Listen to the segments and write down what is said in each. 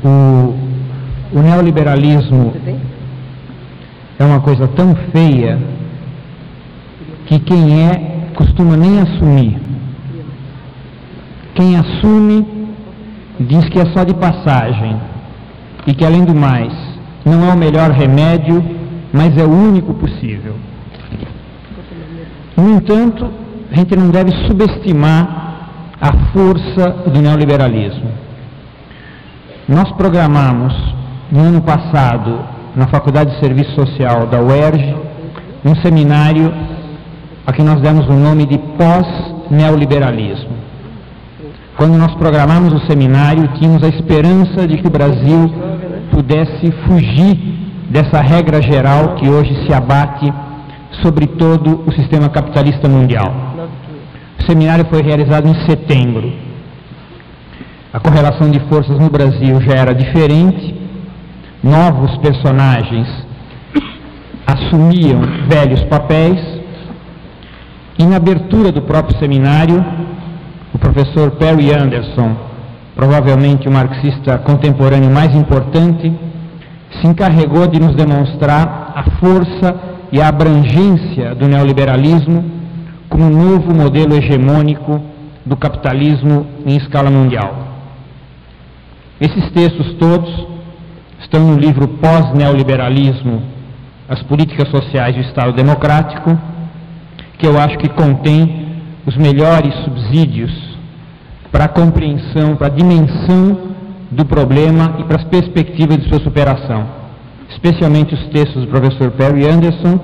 O neoliberalismo é uma coisa tão feia que quem costuma nem assumir. Quem assume diz que é só de passagem e que, além do mais, não é o melhor remédio, mas é o único possível. No entanto, a gente não deve subestimar a força do neoliberalismo. Nós programamos, no ano passado, na Faculdade de Serviço Social da UERJ, um seminário a que nós demos o nome de pós-neoliberalismo. Quando nós programamos o seminário, tínhamos a esperança de que o Brasil pudesse fugir dessa regra geral que hoje se abate sobre todo o sistema capitalista mundial. O seminário foi realizado em setembro. A correlação de forças no Brasil já era diferente, novos personagens assumiam velhos papéis, e na abertura do próprio seminário, o professor Perry Anderson, provavelmente o marxista contemporâneo mais importante, se encarregou de nos demonstrar a força e a abrangência do neoliberalismo como um novo modelo hegemônico do capitalismo em escala mundial. Esses textos todos estão no livro Pós-Neoliberalismo, as políticas sociais do Estado Democrático, que eu acho que contém os melhores subsídios para a compreensão, para a dimensão do problema e para as perspectivas de sua superação, especialmente os textos do professor Perry Anderson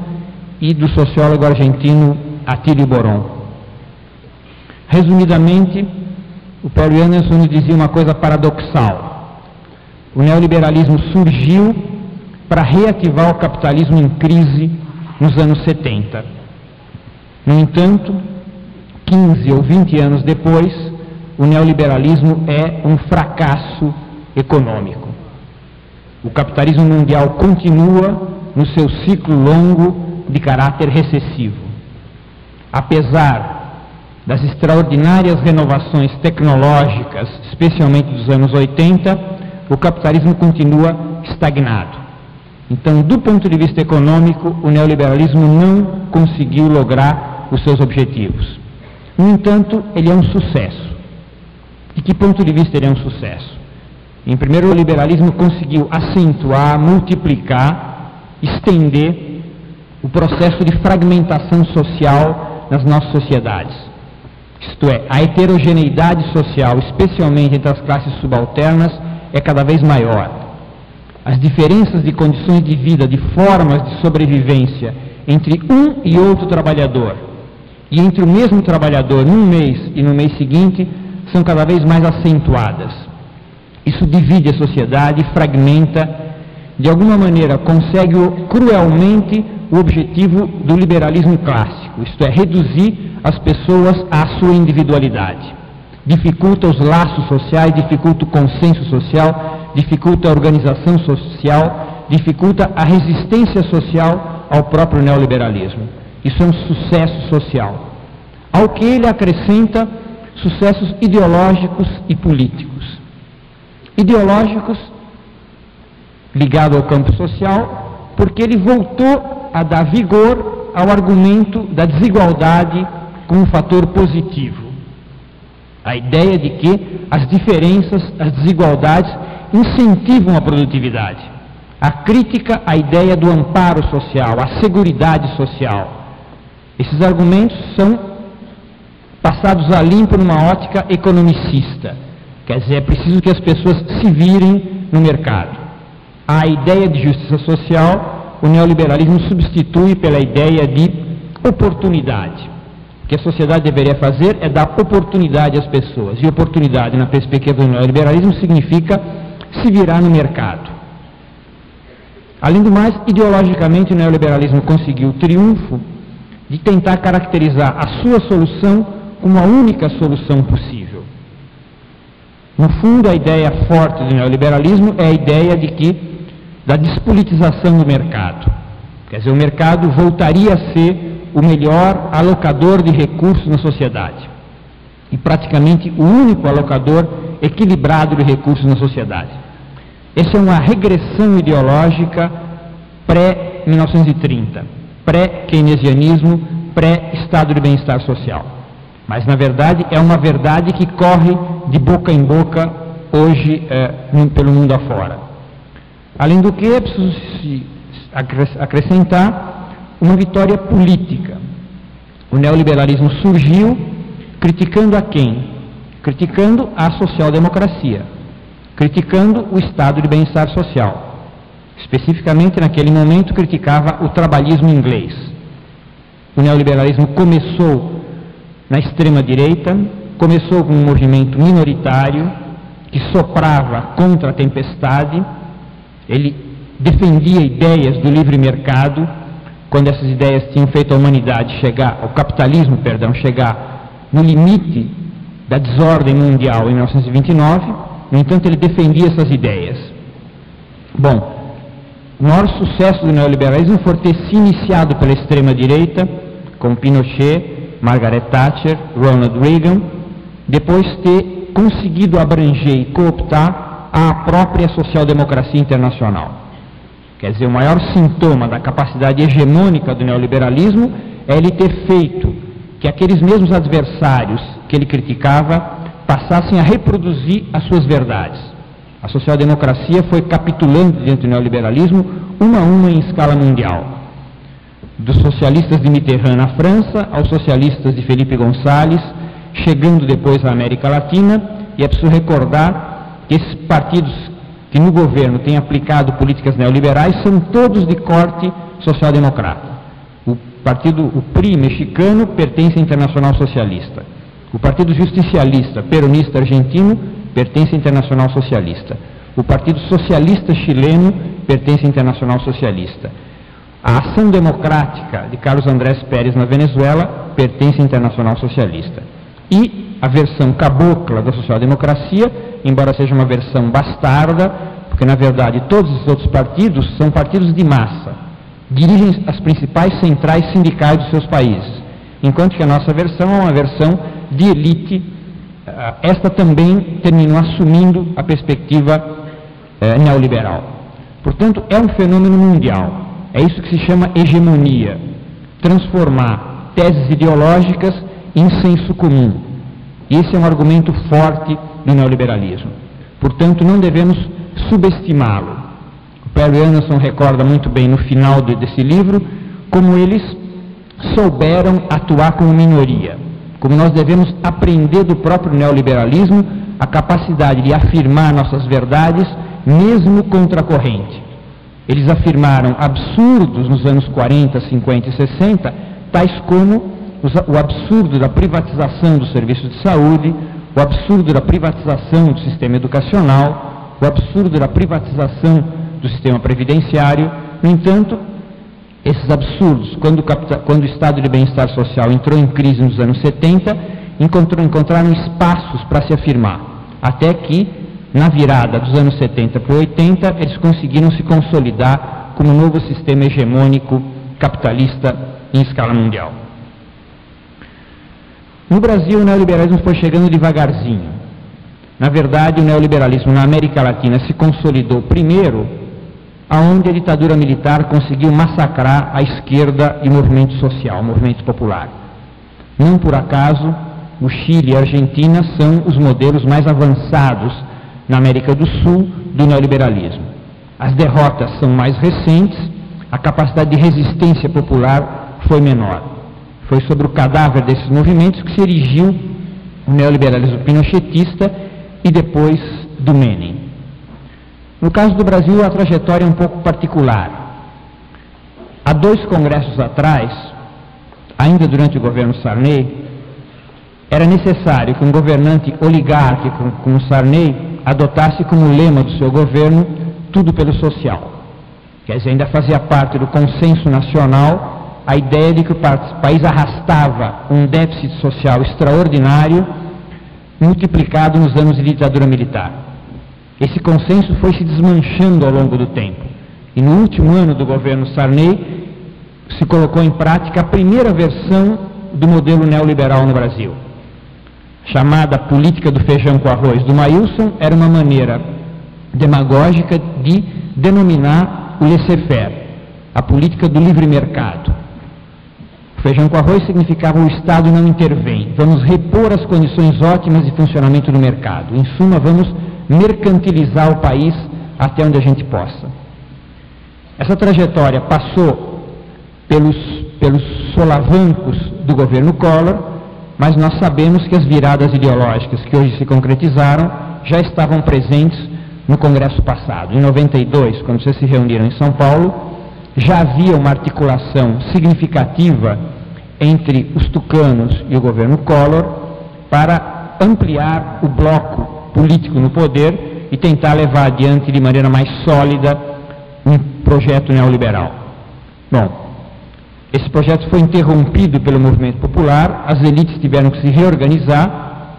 e do sociólogo argentino Atílio Boron. Resumidamente, o Perry Anderson nos dizia uma coisa paradoxal. O neoliberalismo surgiu para reativar o capitalismo em crise nos anos 70. No entanto, 15 ou 20 anos depois, o neoliberalismo é um fracasso econômico. O capitalismo mundial continua no seu ciclo longo de caráter recessivo. Apesar das extraordinárias renovações tecnológicas, especialmente dos anos 80, o capitalismo continua estagnado. Então, do ponto de vista econômico, o neoliberalismo não conseguiu lograr os seus objetivos. No entanto, ele é um sucesso. De que ponto de vista ele é um sucesso? Em primeiro, o liberalismo conseguiu acentuar, multiplicar, estender o processo de fragmentação social nas nossas sociedades. Isto é, a heterogeneidade social, especialmente entre as classes subalternas, é cada vez maior. As diferenças de condições de vida, de formas de sobrevivência entre um e outro trabalhador, e entre o mesmo trabalhador num mês e no mês seguinte, são cada vez mais acentuadas. Isso divide a sociedade, fragmenta, de alguma maneira consegue cruelmente o objetivo do liberalismo clássico, isto é, reduzir as pessoas à sua individualidade. Dificulta os laços sociais, dificulta o consenso social, dificulta a organização social, dificulta a resistência social ao próprio neoliberalismo. Isso é um sucesso social. Ao que ele acrescenta sucessos ideológicos e políticos. Ideológicos, ligado ao campo social, porque ele voltou a dar vigor ao argumento da desigualdade como um fator positivo. A ideia de que as diferenças, as desigualdades incentivam a produtividade. A crítica à ideia do amparo social, à seguridade social. Esses argumentos são passados a limpo numa ótica economicista. Quer dizer, é preciso que as pessoas se virem no mercado. A ideia de justiça social, o neoliberalismo substitui pela ideia de oportunidade. O que a sociedade deveria fazer é dar oportunidade às pessoas. E oportunidade, na perspectiva do neoliberalismo, significa se virar no mercado. Além do mais, ideologicamente, o neoliberalismo conseguiu o triunfo de tentar caracterizar a sua solução como a única solução possível. No fundo, a ideia forte do neoliberalismo é a ideia da despolitização do mercado. Quer dizer, o mercado voltaria a ser o melhor alocador de recursos na sociedade. E praticamente o único alocador equilibrado de recursos na sociedade. Essa é uma regressão ideológica pré-1930, pré-keynesianismo, pré-estado de bem-estar social. Mas, na verdade, é uma verdade que corre de boca em boca hoje pelo mundo afora. Além do que, é preciso se acrescentar uma vitória política. O neoliberalismo surgiu criticando a quem? Criticando a social-democracia, criticando o estado de bem-estar social. Especificamente, naquele momento, criticava o trabalhismo inglês. O neoliberalismo começou na extrema-direita, começou com um movimento minoritário que soprava contra a tempestade. Ele defendia ideias do livre mercado, quando essas ideias tinham feito a humanidade chegar, o capitalismo, perdão, chegar no limite da desordem mundial em 1929. No entanto, ele defendia essas ideias. Bom, o maior sucesso do neoliberalismo foi ter se iniciado pela extrema-direita, com Pinochet, Margaret Thatcher, Ronald Reagan, depois ter conseguido abranger e cooptar a própria social-democracia internacional. Quer dizer, o maior sintoma da capacidade hegemônica do neoliberalismo é ele ter feito que aqueles mesmos adversários que ele criticava passassem a reproduzir as suas verdades. A social-democracia foi capitulando diante do neoliberalismo, uma a uma em escala mundial. Dos socialistas de Mitterrand na França, aos socialistas de Felipe González, chegando depois à América Latina, e é preciso recordar que esses partidos que no governo têm aplicado políticas neoliberais são todos de corte social-democrata. O PRI mexicano pertence à Internacional Socialista. O Partido Justicialista Peronista Argentino pertence à Internacional Socialista. O Partido Socialista Chileno pertence à Internacional Socialista. A Ação Democrática de Carlos Andrés Pérez na Venezuela pertence à Internacional Socialista. E a versão cabocla da social-democracia, embora seja uma versão bastarda, porque na verdade todos os outros partidos são partidos de massa, dirigem as principais centrais sindicais dos seus países, enquanto que a nossa versão é uma versão de elite. Esta também terminou assumindo a perspectiva neoliberal. Portanto, é um fenômeno mundial. É isso que se chama hegemonia, transformar teses ideológicas em senso comum. Esse é um argumento forte do neoliberalismo. Portanto, não devemos subestimá-lo. O Perry Anderson recorda muito bem no final desse livro como eles souberam atuar como minoria, como nós devemos aprender do próprio neoliberalismo a capacidade de afirmar nossas verdades mesmo contra a corrente. Eles afirmaram absurdos nos anos 40, 50 e 60, tais como o absurdo da privatização do serviço de saúde, o absurdo da privatização do sistema educacional, o absurdo da privatização do sistema previdenciário. No entanto, esses absurdos, quando o estado de bem-estar social entrou em crise nos anos 70, encontraram espaços para se afirmar, até que, na virada dos anos 70 para 80, eles conseguiram se consolidar como um novo sistema hegemônico capitalista em escala mundial. No Brasil, o neoliberalismo foi chegando devagarzinho. Na verdade, o neoliberalismo na América Latina se consolidou primeiro aonde a ditadura militar conseguiu massacrar a esquerda e o movimento social, o movimento popular. Não por acaso, o Chile e a Argentina são os modelos mais avançados na América do Sul do neoliberalismo. As derrotas são mais recentes, a capacidade de resistência popular foi menor. Foi sobre o cadáver desses movimentos que se erigiu o neoliberalismo pinochetista e depois do Menem. No caso do Brasil, a trajetória é um pouco particular. Há 2 congressos atrás, ainda durante o governo Sarney, era necessário que um governante oligárquico como Sarney adotasse como lema do seu governo tudo pelo social. Quer dizer, ainda fazia parte do consenso nacional a ideia de que o país arrastava um déficit social extraordinário multiplicado nos anos de ditadura militar. Esse consenso foi se desmanchando ao longo do tempo. E no último ano do governo Sarney se colocou em prática a primeira versão do modelo neoliberal no Brasil. Chamada política do feijão com arroz do Maílson, era uma maneira demagógica de denominar o laissez-faire, a política do livre mercado. O feijão com arroz significava o Estado não intervém, vamos repor as condições ótimas de funcionamento do mercado. Em suma, vamos mercantilizar o país até onde a gente possa. Essa trajetória passou pelos solavancos do governo Collor, mas nós sabemos que as viradas ideológicas que hoje se concretizaram já estavam presentes no Congresso passado. Em 92, quando vocês se reuniram em São Paulo, já havia uma articulação significativa entre os tucanos e o governo Collor para ampliar o bloco político no poder e tentar levar adiante de maneira mais sólida um projeto neoliberal. Bom, esse projeto foi interrompido pelo movimento popular, as elites tiveram que se reorganizar,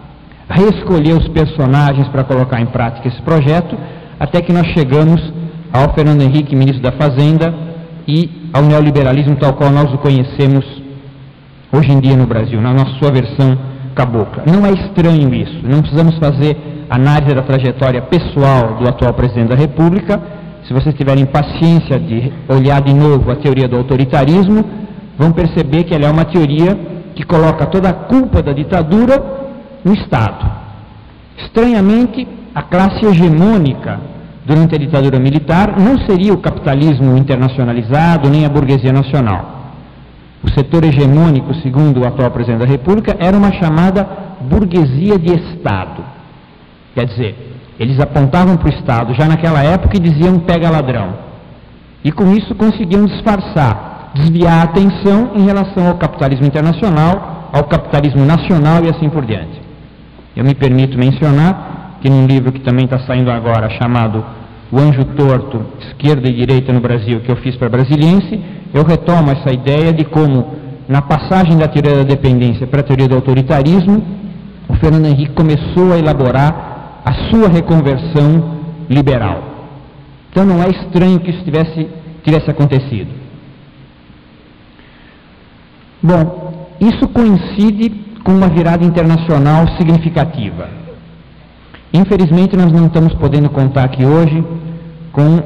reescolher os personagens para colocar em prática esse projeto, até que nós chegamos ao Fernando Henrique, ministro da Fazenda, e ao neoliberalismo tal qual nós o conhecemos hoje em dia no Brasil, na sua versão cabocla. Não é estranho isso, não precisamos fazer análise da trajetória pessoal do atual presidente da República. Se vocês tiverem paciência de olhar de novo a teoria do autoritarismo, vão perceber que ela é uma teoria que coloca toda a culpa da ditadura no Estado. Estranhamente, a classe hegemônica durante a ditadura militar não seria o capitalismo internacionalizado nem a burguesia nacional. O setor hegemônico, segundo o atual presidente da República, era uma chamada burguesia de Estado. Quer dizer, eles apontavam para o Estado já naquela época e diziam pega ladrão. E com isso conseguiam disfarçar, desviar a atenção em relação ao capitalismo internacional, ao capitalismo nacional e assim por diante. Eu me permito mencionar que num livro que também está saindo agora, chamado O Anjo Torto, Esquerda e Direita no Brasil, que eu fiz para a Brasiliense, eu retomo essa ideia de como, na passagem da teoria da dependência para a teoria do autoritarismo, o Fernando Henrique começou a elaborar a sua reconversão liberal. Então não é estranho que isso tivesse acontecido. Bom, isso coincide com uma virada internacional significativa. Infelizmente, nós não estamos podendo contar aqui hoje com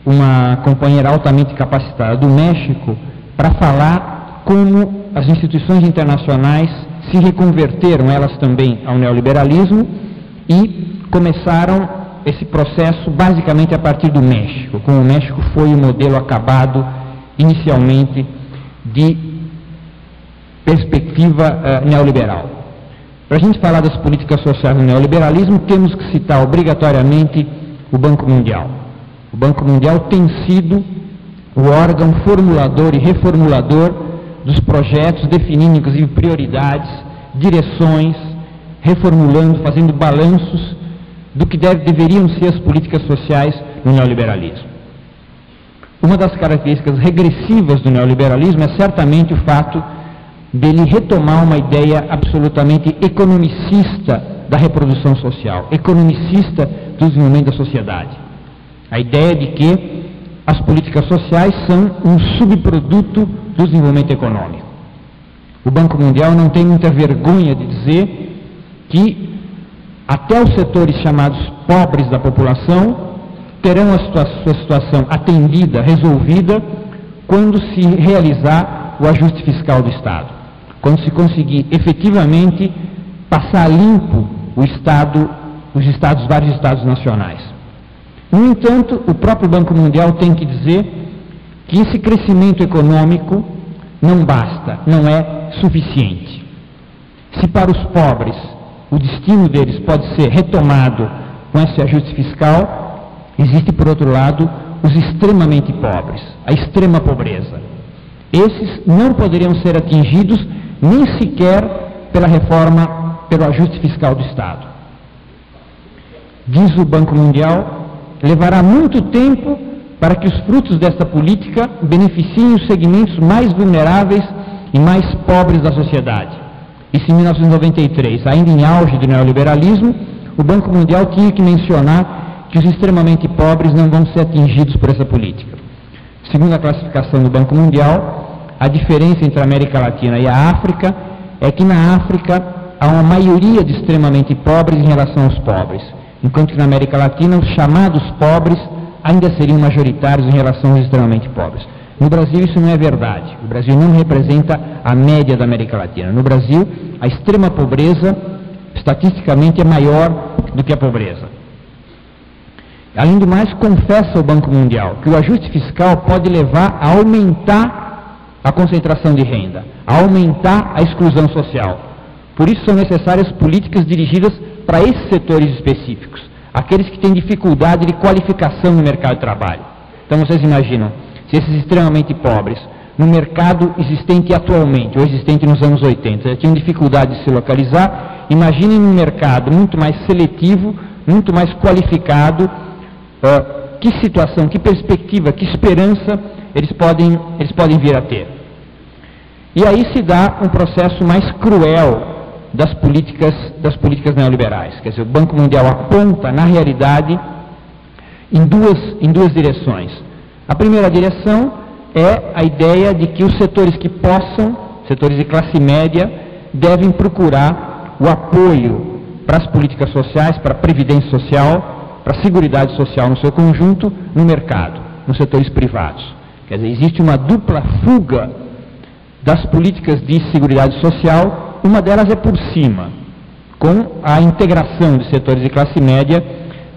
uma companheira altamente capacitada do México para falar como as instituições internacionais se reconverteram, elas também, ao neoliberalismo e começaram esse processo basicamente a partir do México, como o México foi o modelo acabado inicialmente de perspectiva neoliberal. Para a gente falar das políticas sociais do neoliberalismo, temos que citar obrigatoriamente o Banco Mundial. O Banco Mundial tem sido o órgão formulador e reformulador dos projetos, definindo inclusive prioridades, direções, reformulando, fazendo balanços do que deveriam ser as políticas sociais no neoliberalismo. Uma das características regressivas do neoliberalismo é certamente o fato dele retomar uma ideia absolutamente economicista da reprodução social, economicista do desenvolvimento da sociedade. A ideia de que as políticas sociais são um subproduto do desenvolvimento econômico. O Banco Mundial não tem muita vergonha de dizer que até os setores chamados pobres da população terão a sua situação atendida, resolvida, quando se realizar o ajuste fiscal do Estado, quando se conseguir efetivamente passar limpo o Estado, vários Estados nacionais. No entanto, o próprio Banco Mundial tem que dizer que esse crescimento econômico não basta, não é suficiente. Se para os pobres o destino deles pode ser retomado com esse ajuste fiscal, existe, por outro lado, os extremamente pobres, a extrema pobreza. Esses não poderiam ser atingidos nem sequer pela reforma, pelo ajuste fiscal do Estado. Diz o Banco Mundial, levará muito tempo para que os frutos desta política beneficiem os segmentos mais vulneráveis e mais pobres da sociedade. Isso em 1993, ainda em auge do neoliberalismo, o Banco Mundial tinha que mencionar que os extremamente pobres não vão ser atingidos por essa política. Segundo a classificação do Banco Mundial, a diferença entre a América Latina e a África é que na África há uma maioria de extremamente pobres em relação aos pobres. enquanto que na América Latina os chamados pobres ainda seriam majoritários em relação aos extremamente pobres. No Brasil isso não é verdade. O Brasil não representa a média da América Latina. No Brasil, a extrema pobreza, estatisticamente, é maior do que a pobreza. Além do mais, confessa o Banco Mundial que o ajuste fiscal pode levar a aumentar a concentração de renda, a aumentar a exclusão social. Por isso são necessárias políticas dirigidas para esses setores específicos, aqueles que têm dificuldade de qualificação no mercado de trabalho. Então vocês imaginam, se esses extremamente pobres, no mercado existente atualmente, ou existente nos anos 80, já tinham dificuldade de se localizar, imaginem um mercado muito mais seletivo, muito mais qualificado, que situação, que perspectiva, que esperança eles podem vir a ter. E aí se dá um processo mais cruel das políticas neoliberais. Quer dizer, o Banco Mundial aponta, na realidade, em duas direções. A primeira direção é a ideia de que os setores que possam, setores de classe média, devem procurar o apoio para as políticas sociais, para a previdência social, para a seguridade social no seu conjunto, no mercado, nos setores privados. Quer dizer, existe uma dupla fuga das políticas de seguridade social. Uma delas é por cima, com a integração de setores de classe média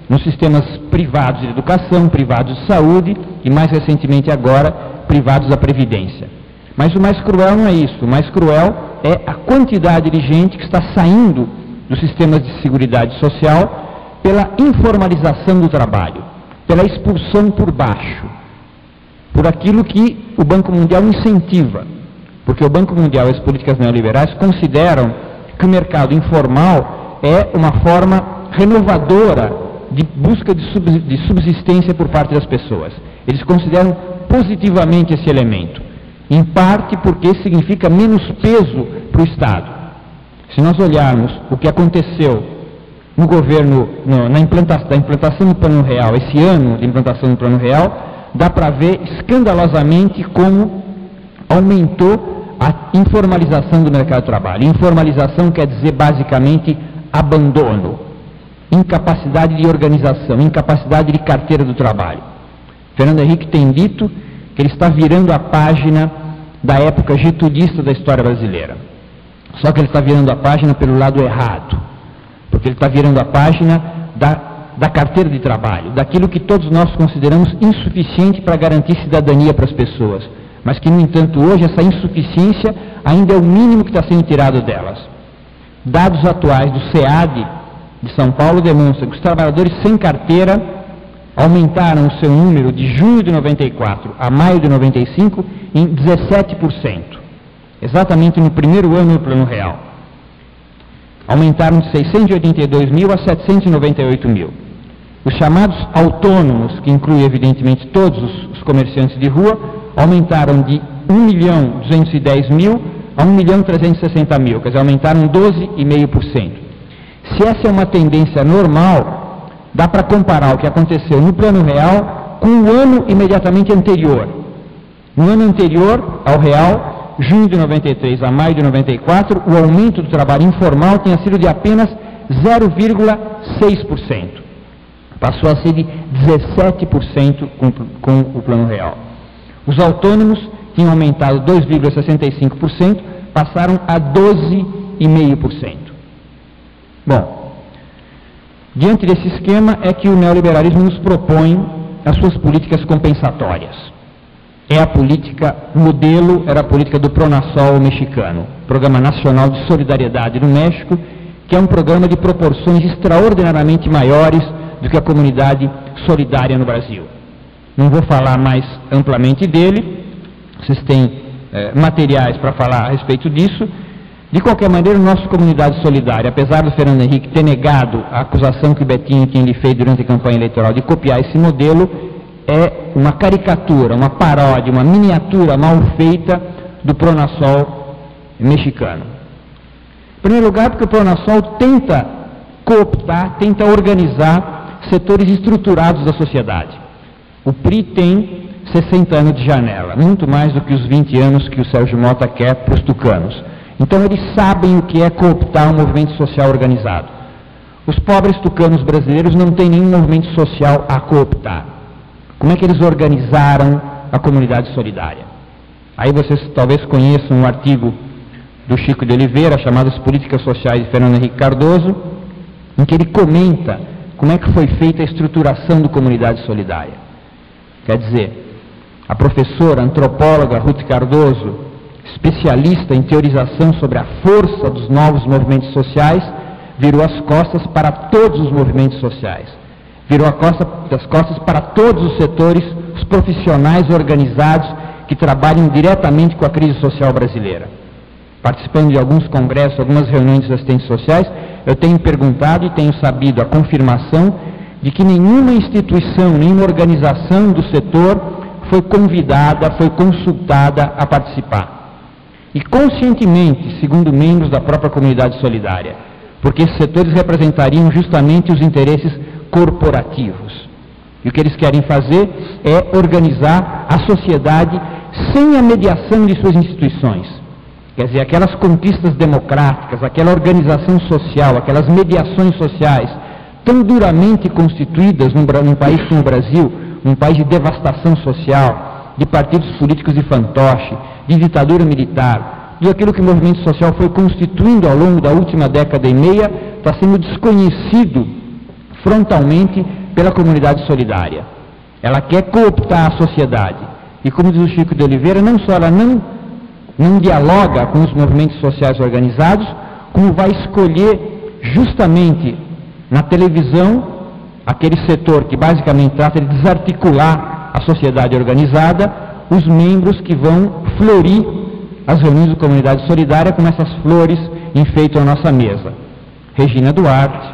nos sistemas privados de educação, privados de saúde e, mais recentemente agora, privados da previdência. Mas o mais cruel não é isso. O mais cruel é a quantidade de gente que está saindo dos sistemas de seguridade social pela informalização do trabalho, pela expulsão por baixo, por aquilo que o Banco Mundial incentiva. Porque o Banco Mundial e as políticas neoliberais consideram que o mercado informal é uma forma renovadora de busca de subsistência por parte das pessoas. Eles consideram positivamente esse elemento, em parte porque significa menos peso para o Estado. Se nós olharmos o que aconteceu no governo, na implantação do Plano Real, esse ano de implantação do Plano Real, dá para ver escandalosamente como aumentou a informalização do mercado de trabalho. Informalização quer dizer basicamente abandono, incapacidade de organização, incapacidade de carteira do trabalho. Fernando Henrique tem dito que ele está virando a página da época getulista da história brasileira. Só que ele está virando a página pelo lado errado, porque ele está virando a página da carteira de trabalho, daquilo que todos nós consideramos insuficiente para garantir cidadania para as pessoas, mas que, no entanto, hoje essa insuficiência ainda é o mínimo que está sendo tirado delas. Dados atuais do SEAD de São Paulo demonstram que os trabalhadores sem carteira aumentaram o seu número de junho de 94 a maio de 95 em 17%, exatamente no primeiro ano do Plano Real. Aumentaram de 682 mil a 798 mil. Os chamados autônomos, que inclui evidentemente todos os comerciantes de rua, aumentaram de 1.210.000 a 1.360.000, quer dizer, aumentaram 12,5%. Se essa é uma tendência normal, dá para comparar o que aconteceu no Plano Real com o ano imediatamente anterior. No ano anterior ao Real, junho de 93 a maio de 94, o aumento do trabalho informal tinha sido de apenas 0,6%. Passou a ser de 17% com o Plano Real. Os autônomos tinham aumentado 2,65%, passaram a 12,5%. Bom, diante desse esquema é que o neoliberalismo nos propõe as suas políticas compensatórias. É a política modelo, era a política do Pronasol mexicano, Programa Nacional de Solidariedade do México, que é um programa de proporções extraordinariamente maiores do que a comunidade solidária no Brasil. Não vou falar mais amplamente dele, vocês têm materiais para falar a respeito disso. De qualquer maneira, nossa comunidade solidária, apesar do Fernando Henrique ter negado a acusação que o Betinho e quem lhe fez durante a campanha eleitoral de copiar esse modelo, é uma caricatura, uma paródia, uma miniatura mal feita do Pronasol mexicano. Em primeiro lugar, porque o Pronasol tenta cooptar, tenta organizar setores estruturados da sociedade. O PRI tem 60 anos de janela, muito mais do que os 20 anos que o Sérgio Mota quer para os tucanos. Então eles sabem o que é cooptar um movimento social organizado. Os pobres tucanos brasileiros não têm nenhum movimento social a cooptar. Como é que eles organizaram a comunidade solidária? Aí vocês talvez conheçam um artigo do Chico de Oliveira, chamado As Políticas Sociais de Fernando Henrique Cardoso, em que ele comenta como é que foi feita a estruturação da comunidade solidária. Quer dizer, a professora antropóloga Ruth Cardoso, especialista em teorização sobre a força dos novos movimentos sociais, virou as costas para todos os movimentos sociais. Virou as costas para todos os setores, os profissionais organizados que trabalham diretamente com a crise social brasileira. Participando de alguns congressos, algumas reuniões de assistentes sociais, eu tenho perguntado e tenho sabido a confirmação de que nenhuma instituição, nenhuma organização do setor foi convidada, foi consultada a participar. E conscientemente, segundo membros da própria comunidade solidária, porque esses setores representariam justamente os interesses corporativos. E o que eles querem fazer é organizar a sociedade sem a mediação de suas instituições. Quer dizer, aquelas conquistas democráticas, aquela organização social, aquelas mediações sociais, tão duramente constituídas num país como o Brasil, um país de devastação social, de partidos políticos de fantoche, de ditadura militar, de aquilo que o movimento social foi constituindo ao longo da última década e meia, está sendo desconhecido frontalmente pela comunidade solidária. Ela quer cooptar a sociedade. E como diz o Chico de Oliveira, não só ela não dialoga com os movimentos sociais organizados, como vai escolher justamente na televisão aquele setor que basicamente trata de desarticular a sociedade organizada, os membros que vão florir as reuniões da comunidade solidária, como essas flores enfeitam a nossa mesa. Regina Duarte,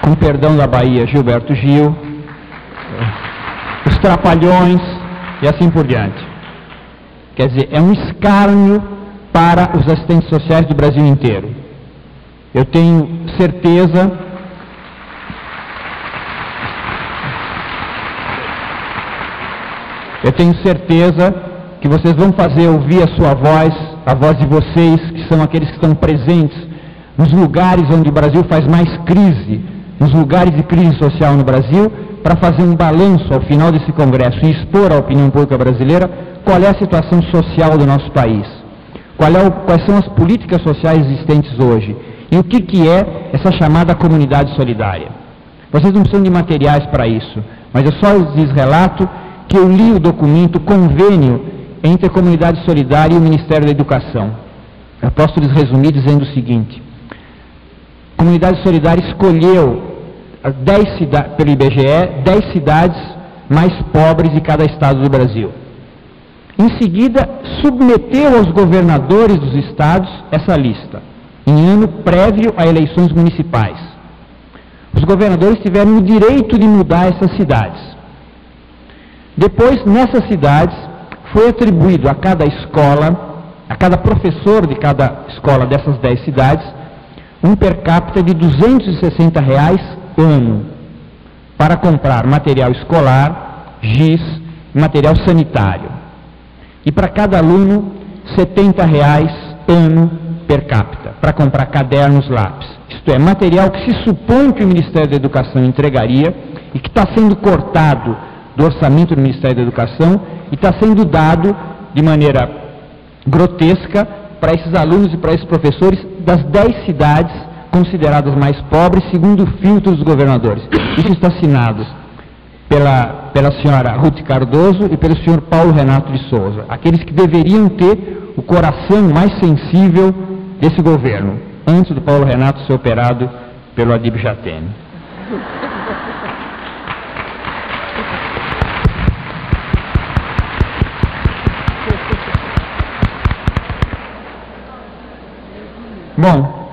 com perdão da Bahia, Gilberto Gil, os Trapalhões e assim por diante. Quer dizer, é um escárnio para os assistentes sociais do Brasil inteiro. Eu tenho certeza que vocês vão fazer ouvir a sua voz, a voz de vocês, que são aqueles que estão presentes nos lugares onde o Brasil faz mais crise, nos lugares de crise social no Brasil, para fazer um balanço ao final desse congresso e expor à opinião pública brasileira qual é a situação social do nosso país, quais são as políticas sociais existentes hoje e o que é essa chamada comunidade solidária. Vocês não precisam de materiais para isso, mas eu só lhes relato que eu li o documento, o convênio entre a comunidade solidária e o Ministério da Educação. Eu posso lhes resumir dizendo o seguinte: a comunidade solidária escolheu pelo IBGE, 10 cidades mais pobres de cada estado do Brasil. Em seguida, submeteu aos governadores dos estados essa lista, em ano prévio a eleições municipais. Os governadores tiveram o direito de mudar essas cidades. Depois, nessas cidades, foi atribuído a cada escola, a cada professor de cada escola dessas 10 cidades, um per capita de R$ 260 ano, para comprar material escolar, giz, material sanitário. E para cada aluno, R$ 70 ano per capita, para comprar cadernos, lápis. Isto é, material que se supõe que o Ministério da Educação entregaria e que está sendo cortado do orçamento do Ministério da Educação e está sendo dado de maneira grotesca para esses alunos e para esses professores das 10 cidades consideradas mais pobres, segundo o filtro dos governadores. Isso está assinado pela senhora Ruth Cardoso e pelo senhor Paulo Renato de Souza, aqueles que deveriam ter o coração mais sensível desse governo, antes do Paulo Renato ser operado pelo Adib Jatene. Bom,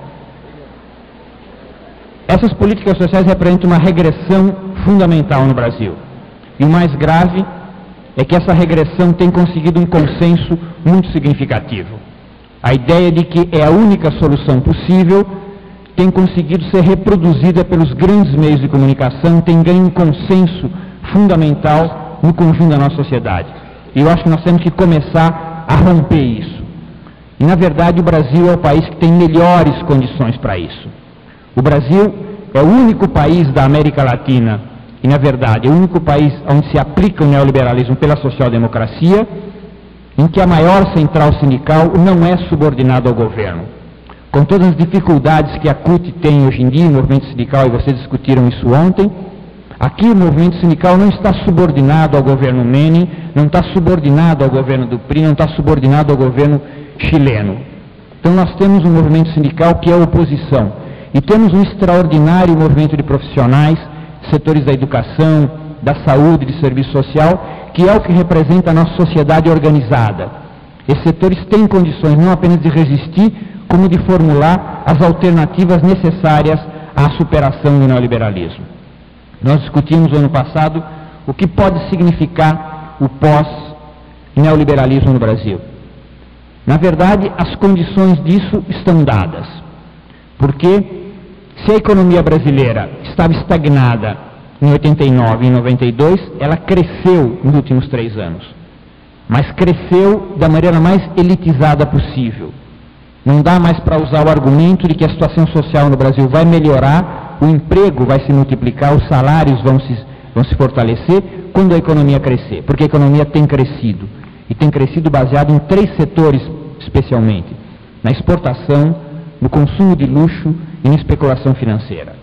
essas políticas sociais representam uma regressão fundamental no Brasil. E o mais grave é que essa regressão tem conseguido um consenso muito significativo. A ideia de que é a única solução possível tem conseguido ser reproduzida pelos grandes meios de comunicação, tem ganho um consenso fundamental no conjunto da nossa sociedade. E eu acho que nós temos que começar a romper isso. E, na verdade, o Brasil é o país que tem melhores condições para isso. O Brasil é o único país da América Latina, e, na verdade, é o único país onde se aplica o neoliberalismo pela social-democracia, em que a maior central sindical não é subordinada ao governo. Com todas as dificuldades que a CUT tem hoje em dia, o movimento sindical, e vocês discutiram isso ontem, aqui o movimento sindical não está subordinado ao governo Menem, não está subordinado ao governo do PRI, não está subordinado ao governo chileno. Então nós temos um movimento sindical que é oposição, e temos um extraordinário movimento de profissionais, setores da educação, da saúde, de serviço social, que é o que representa a nossa sociedade organizada. Esses setores têm condições não apenas de resistir, como de formular as alternativas necessárias à superação do neoliberalismo. Nós discutimos no ano passado o que pode significar o pós-neoliberalismo no Brasil. Na verdade, as condições disso estão dadas, porque se a economia brasileira estava estagnada em 89 e em 92, ela cresceu nos últimos 3 anos, mas cresceu da maneira mais elitizada possível. Não dá mais para usar o argumento de que a situação social no Brasil vai melhorar, o emprego vai se multiplicar, os salários vão se fortalecer quando a economia crescer, porque a economia tem crescido, e tem crescido baseado em 3 setores especialmente: na exportação, no consumo de luxo e na especulação financeira.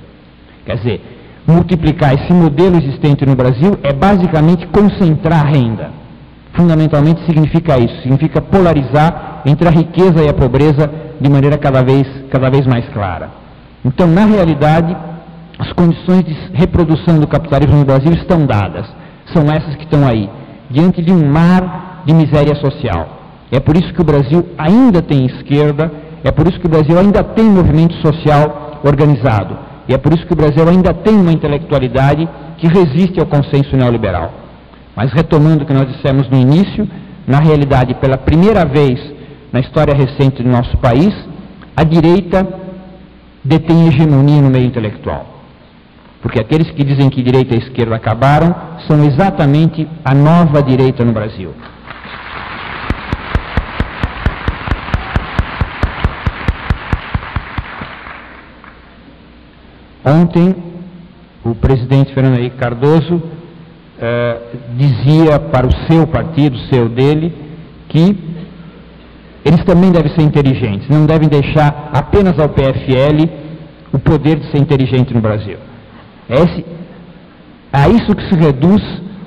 Quer dizer, multiplicar esse modelo existente no Brasil é basicamente concentrar a renda. Fundamentalmente significa isso, significa polarizar entre a riqueza e a pobreza de maneira cada vez mais clara. Então, na realidade, as condições de reprodução do capitalismo no Brasil estão dadas. São essas que estão aí, diante de um mar de miséria social. É por isso que o Brasil ainda tem esquerda, é por isso que o Brasil ainda tem movimento social organizado, e é por isso que o Brasil ainda tem uma intelectualidade que resiste ao consenso neoliberal. Mas retomando o que nós dissemos no início, na realidade, pela primeira vez na história recente do nosso país, a direita detém hegemonia no meio intelectual. Porque aqueles que dizem que direita e esquerda acabaram são exatamente a nova direita no Brasil. Ontem, o presidente Fernando Henrique Cardoso dizia para o seu partido, dele, que eles também devem ser inteligentes, não devem deixar apenas ao PFL o poder de ser inteligente no Brasil. É a isso que se reduz,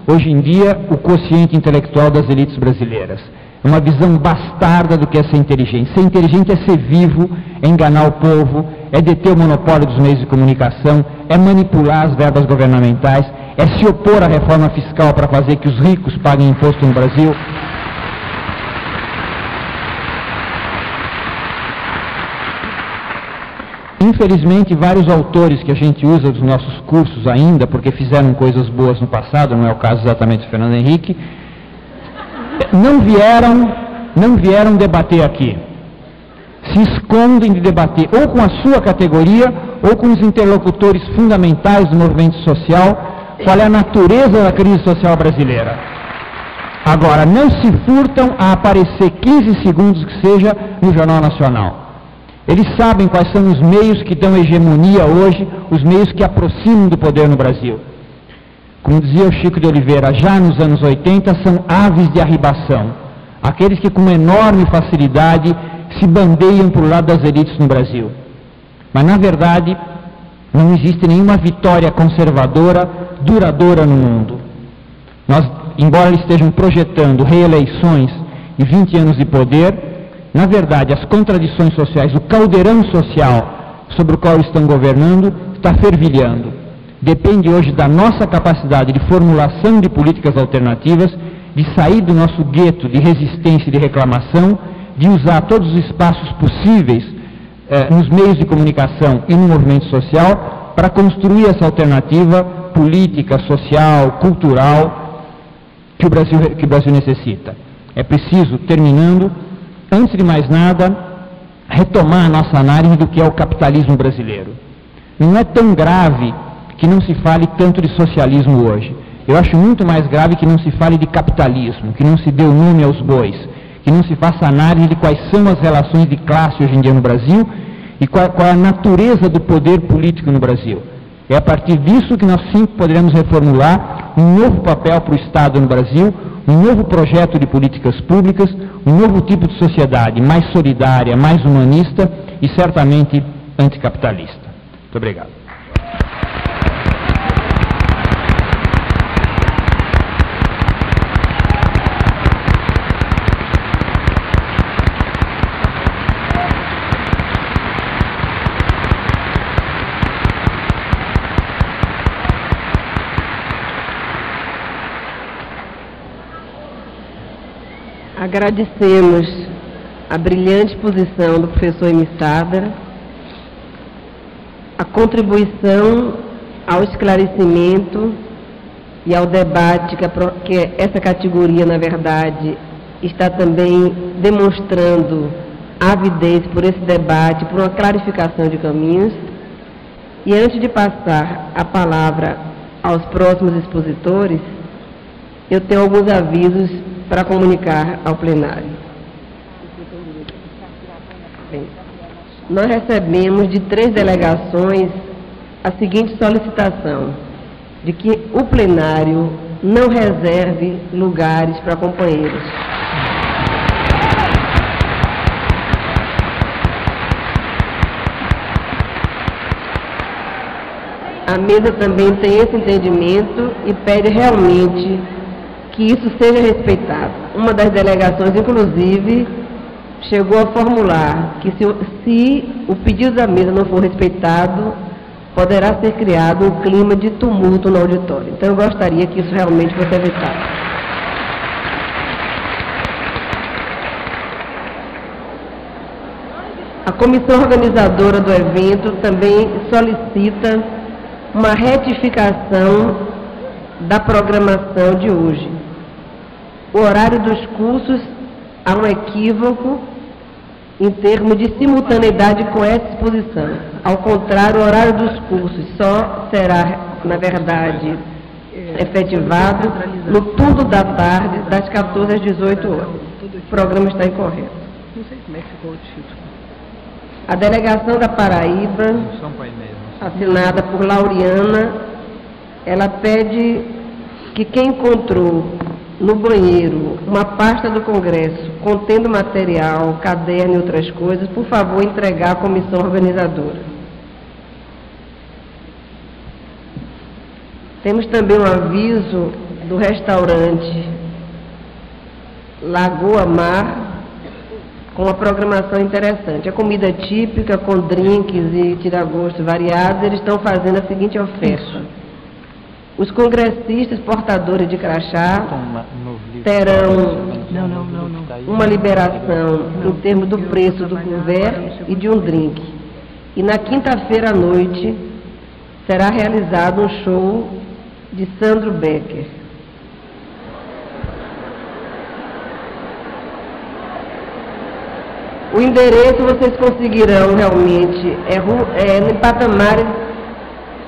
hoje em dia, o quociente intelectual das elites brasileiras. É uma visão bastarda do que é ser inteligente. Ser inteligente é ser vivo, é enganar o povo, é deter o monopólio dos meios de comunicação, é manipular as verbas governamentais, é se opor à reforma fiscal para fazer que os ricos paguem imposto no Brasil. Infelizmente, vários autores que a gente usa dos nossos cursos ainda, porque fizeram coisas boas no passado, não é o caso exatamente do Fernando Henrique, não vieram debater aqui. Se escondem de debater ou com a sua categoria ou com os interlocutores fundamentais do movimento social qual é a natureza da crise social brasileira. Agora, não se furtam a aparecer 15 segundos que seja no Jornal Nacional. Eles sabem quais são os meios que dão hegemonia hoje, os meios que aproximam do poder no Brasil. Como dizia o Chico de Oliveira, já nos anos 80, são aves de arribação. Aqueles que com enorme facilidade se bandeiam para o lado das elites no Brasil. Mas, na verdade, não existe nenhuma vitória conservadora, duradoura no mundo. Nós, embora eles estejam projetando reeleições e 20 anos de poder, na verdade, as contradições sociais, o caldeirão social sobre o qual eles estão governando, está fervilhando. Depende hoje da nossa capacidade de formulação de políticas alternativas, de sair do nosso gueto de resistência e de reclamação, de usar todos os espaços possíveis nos meios de comunicação e no movimento social para construir essa alternativa política, social, cultural que o Brasil necessita. É preciso, terminando, antes de mais nada, retomar a nossa análise do que é o capitalismo brasileiro. Não é tão grave que não se fale tanto de socialismo hoje. Eu acho muito mais grave que não se fale de capitalismo, que não se dê o nome aos bois, que não se faça análise de quais são as relações de classe hoje em dia no Brasil e qual é a natureza do poder político no Brasil. É a partir disso que nós sim poderemos reformular um novo papel para o Estado no Brasil, um novo projeto de políticas públicas, um novo tipo de sociedade mais solidária, mais humanista e certamente anticapitalista. Muito obrigado. Agradecemos a brilhante exposição do professor Emissábera, a contribuição ao esclarecimento e ao debate que essa categoria, na verdade, está também demonstrando avidez por esse debate, por uma clarificação de caminhos. E antes de passar a palavra aos próximos expositores, eu tenho alguns avisos para comunicar ao plenário. Bem, nós recebemos de 3 delegações a seguinte solicitação, de que o plenário não reserve lugares para companheiros. A mesa também tem esse entendimento e pede realmente que isso seja respeitado. Uma das delegações, inclusive, chegou a formular que se o pedido da mesa não for respeitado, poderá ser criado um clima de tumulto no auditório. Então, eu gostaria que isso realmente fosse evitado. A comissão organizadora do evento também solicita uma retificação da programação de hoje. O horário dos cursos, há um equívoco em termos de simultaneidade com essa exposição. Ao contrário, o horário dos cursos só será, na verdade, efetivado no turno da tarde, das 14 às 18 horas. O programa está incorreto. Não sei como é que ficou o título. A delegação da Paraíba, assinada por Lauriana, ela pede que quem encontrou no banheiro uma pasta do Congresso contendo material, caderno e outras coisas, por favor, entregar à comissão organizadora. Temos também um aviso do restaurante Lagoa Mar, com uma programação interessante. A comida típica, com drinks e tira-gosto variados, eles estão fazendo a seguinte oferta. Os congressistas portadores de crachá terão uma liberação em termos do preço do couvert e de um drink. E na quinta-feira à noite será realizado um show de Sandro Becker. O endereço vocês conseguirão realmente, em patamares.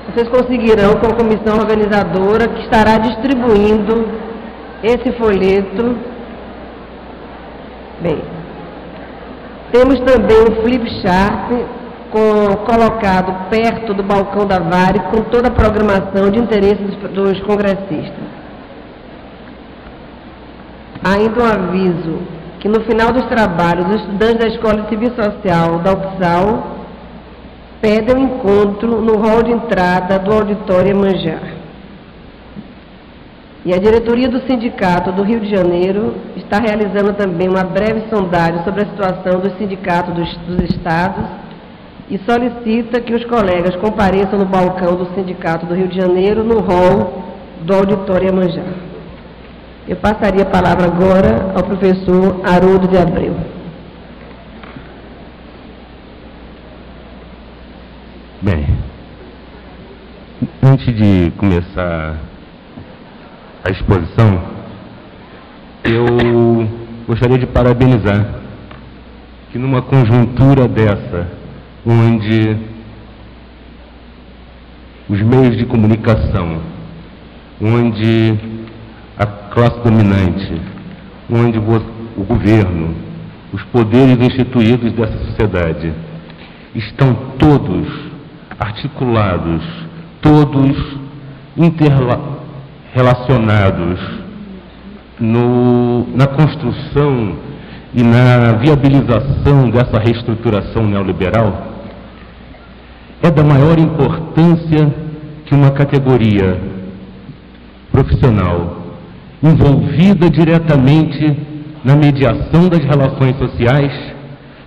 Vocês conseguirão com a comissão organizadora, que estará distribuindo esse folheto. Bem, temos também um flip chart colocado perto do balcão da Vare, com toda a programação de interesse dos congressistas. Ainda um aviso que no final dos trabalhos, os estudantes da Escola Civil Social da UFSAL pedem um encontro no hall de entrada do auditório Iemanjá. E a diretoria do Sindicato do Rio de Janeiro está realizando também uma breve sondagem sobre a situação dos sindicatos dos estados e solicita que os colegas compareçam no balcão do Sindicato do Rio de Janeiro, no hall do auditório Iemanjá. Eu passaria a palavra agora ao professor Haroldo de Abreu. Bem, antes de começar a exposição, eu gostaria de parabenizar que numa conjuntura dessa, onde os meios de comunicação, onde a classe dominante, onde o governo, os poderes instituídos dessa sociedade, estão todos articulados, todos interrelacionados na construção e na viabilização dessa reestruturação neoliberal, é da maior importância que uma categoria profissional envolvida diretamente na mediação das relações sociais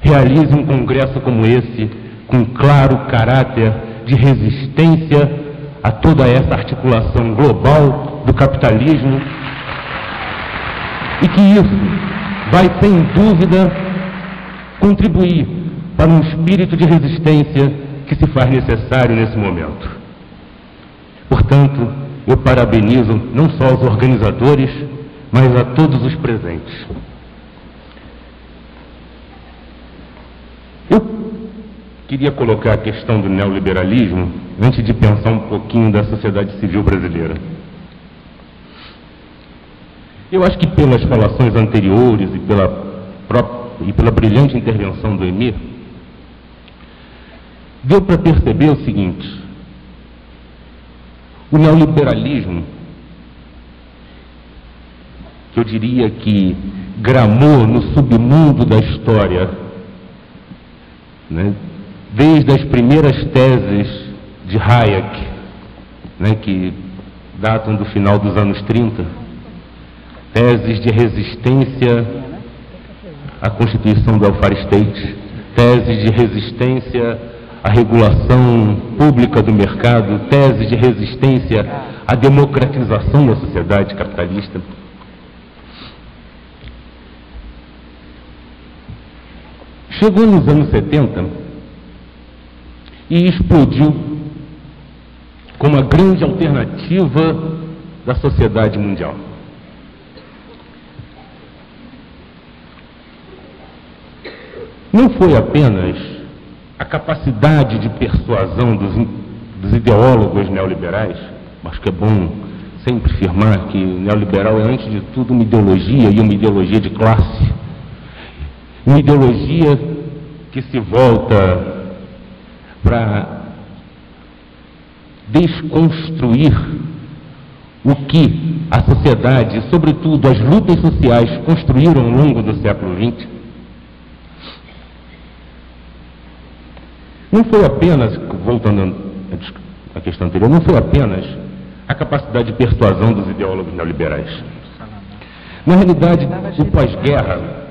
realize um congresso como esse, com claro caráter de resistência a toda essa articulação global do capitalismo, e que isso vai, sem dúvida, contribuir para um espírito de resistência que se faz necessário nesse momento. Portanto, eu parabenizo não só os organizadores, mas a todos os presentes. Eu queria colocar a questão do neoliberalismo antes de pensar um pouquinho da sociedade civil brasileira. Eu acho que pelas falações anteriores e pela brilhante intervenção do Emir, deu para perceber o seguinte: o neoliberalismo, que eu diria que gramou no submundo da história, né, desde as primeiras teses de Hayek, né, que datam do final dos anos 30, teses de resistência à Constituição do Welfare State, teses de resistência à regulação pública do mercado, teses de resistência à democratização da sociedade capitalista. Chegou nos anos 70 e explodiu como a grande alternativa da sociedade mundial. Não foi apenas a capacidade de persuasão dos ideólogos neoliberais, acho que é bom sempre afirmar que o neoliberal é, antes de tudo, uma ideologia, e uma ideologia de classe. Uma ideologia que se volta para desconstruir o que a sociedade, sobretudo as lutas sociais, construíram ao longo do século XX. Não foi apenas, voltando à questão anterior, não foi apenas a capacidade de persuasão dos ideólogos neoliberais. Na realidade, o pós-guerra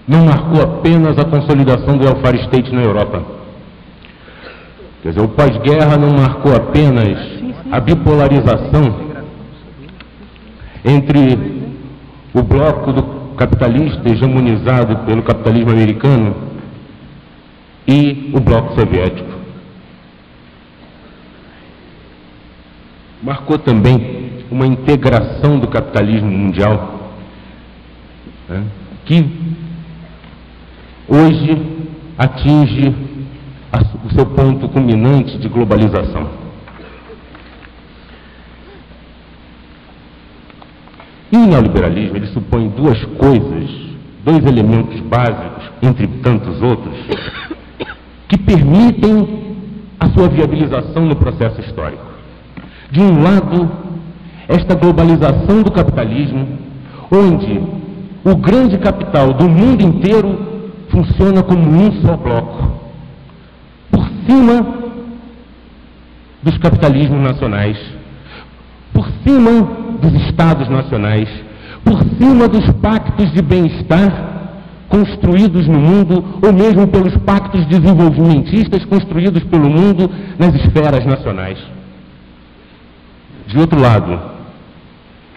não marcou apenas a consolidação do welfare state na Europa. Quer dizer, o pós-guerra não marcou apenas a bipolarização entre o bloco do capitalista hegemonizado pelo capitalismo americano e o bloco soviético. Marcou também uma integração do capitalismo mundial, né, que hoje atinge o seu ponto culminante de globalização. E o neoliberalismo, ele supõe duas coisas, dois elementos básicos, entre tantos outros, que permitem a sua viabilização no processo histórico. De um lado, esta globalização do capitalismo, onde o grande capital do mundo inteiro funciona como um só bloco, por cima dos capitalismos nacionais, por cima dos estados nacionais, por cima dos pactos de bem-estar construídos no mundo, ou mesmo pelos pactos desenvolvimentistas construídos pelo mundo nas esferas nacionais. De outro lado,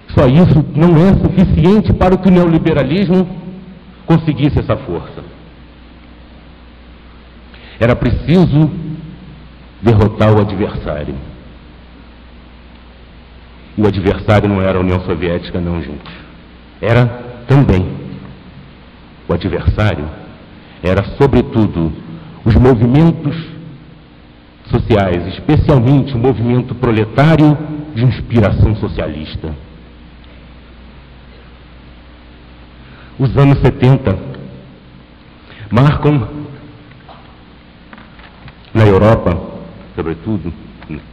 só isso não é suficiente para que o neoliberalismo conseguisse essa força. Era preciso derrotar o adversário. E o adversário não era a União Soviética, não, gente. Era também. O adversário era, sobretudo, os movimentos sociais, especialmente o movimento proletário de inspiração socialista. Os anos 70 marcam, na Europa, sobretudo,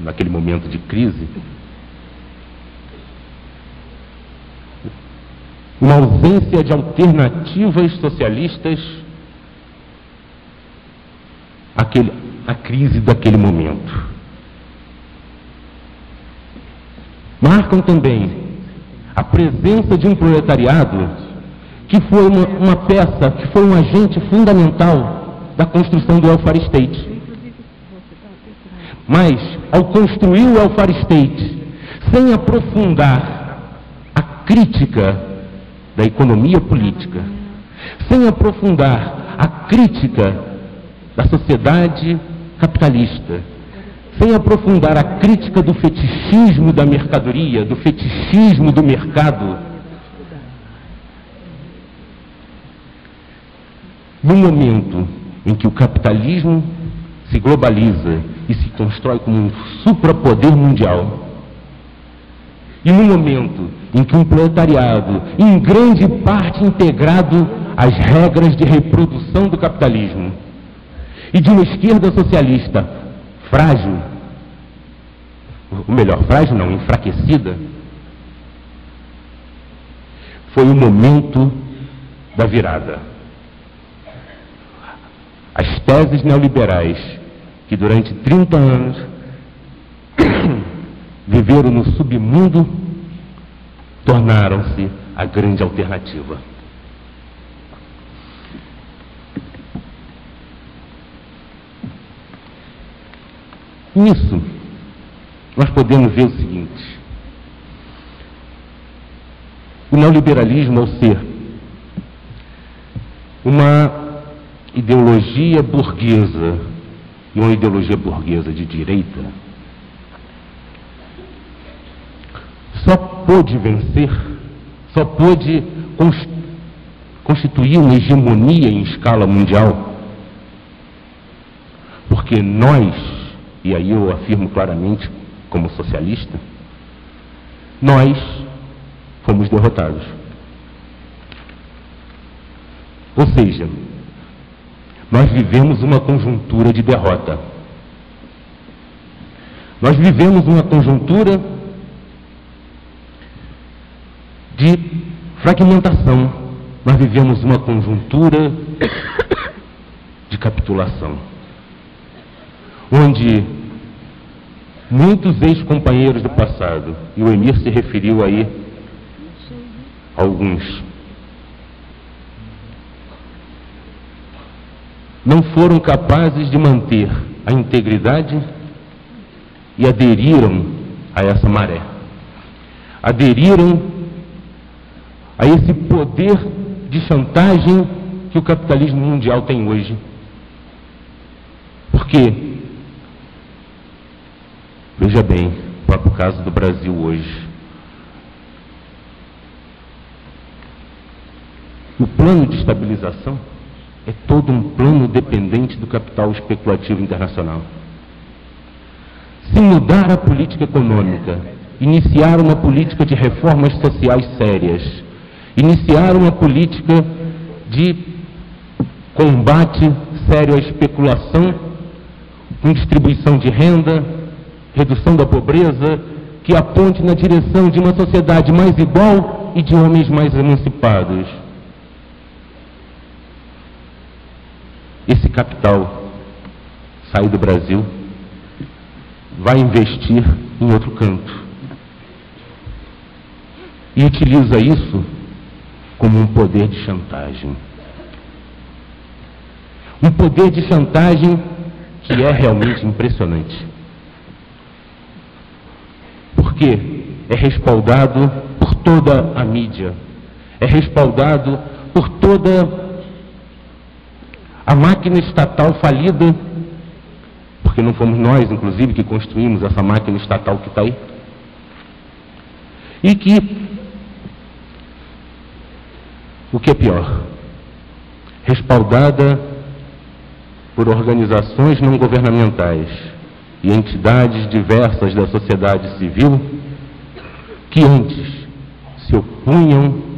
naquele momento de crise, uma ausência de alternativas socialistas à crise daquele momento. Marcam também a presença de um proletariado que foi uma peça, que foi um agente fundamental da construção do welfare state. Mas, ao construir o welfare state, sem aprofundar a crítica da economia política, sem aprofundar a crítica da sociedade capitalista, sem aprofundar a crítica do fetichismo da mercadoria, do fetichismo do mercado, no momento em que o capitalismo se globaliza e se constrói como um suprapoder mundial, e no momento em que um proletariado, em grande parte integrado às regras de reprodução do capitalismo, e de uma esquerda socialista frágil, ou melhor, frágil não, enfraquecida, foi o momento da virada. As teses neoliberais que durante 30 anos viveram no submundo tornaram-se a grande alternativa. Nisso, nós podemos ver o seguinte: o neoliberalismo, ao ser uma ideologia burguesa, e uma ideologia burguesa de direita, só pôde vencer, só pôde constituir uma hegemonia em escala mundial, porque nós, e aí eu afirmo claramente como socialista, nós fomos derrotados. Ou seja, nós vivemos uma conjuntura de derrota. Nós vivemos uma conjuntura de fragmentação. Nós vivemos uma conjuntura de capitulação, onde muitos ex-companheiros do passado, e o Emir se referiu aí a alguns, não foram capazes de manter a integridade e aderiram a essa maré. Aderiram a esse poder de chantagem que o capitalismo mundial tem hoje. Por quê? Veja bem, o próprio caso do Brasil hoje. O plano de estabilização é todo um plano dependente do capital especulativo internacional. Se mudar a política econômica, iniciar uma política de reformas sociais sérias, iniciar uma política de combate sério à especulação, com distribuição de renda, redução da pobreza, que aponte na direção de uma sociedade mais igual e de homens mais emancipados. Esse capital sai do Brasil, vai investir em outro canto e utiliza isso como um poder de chantagem. Um poder de chantagem que é realmente impressionante. Porque é respaldado por toda a mídia, é respaldado por toda a máquina estatal falida, porque não fomos nós, inclusive, que construímos essa máquina estatal que está aí, e que, o que é pior, respaldada por organizações não governamentais e entidades diversas da sociedade civil, que antes se opunham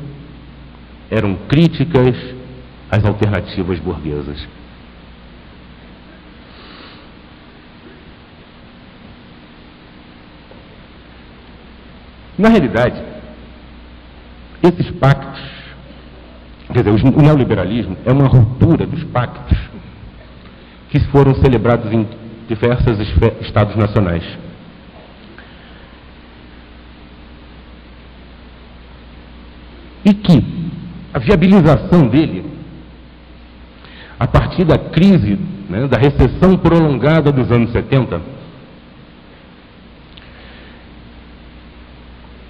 eram críticas às alternativas burguesas. Na realidade, esses pactos, quer dizer, o neoliberalismo é uma ruptura dos pactos que foram celebrados em diversos estados nacionais. E que a viabilização dele, a partir da crise, né, da recessão prolongada dos anos 70,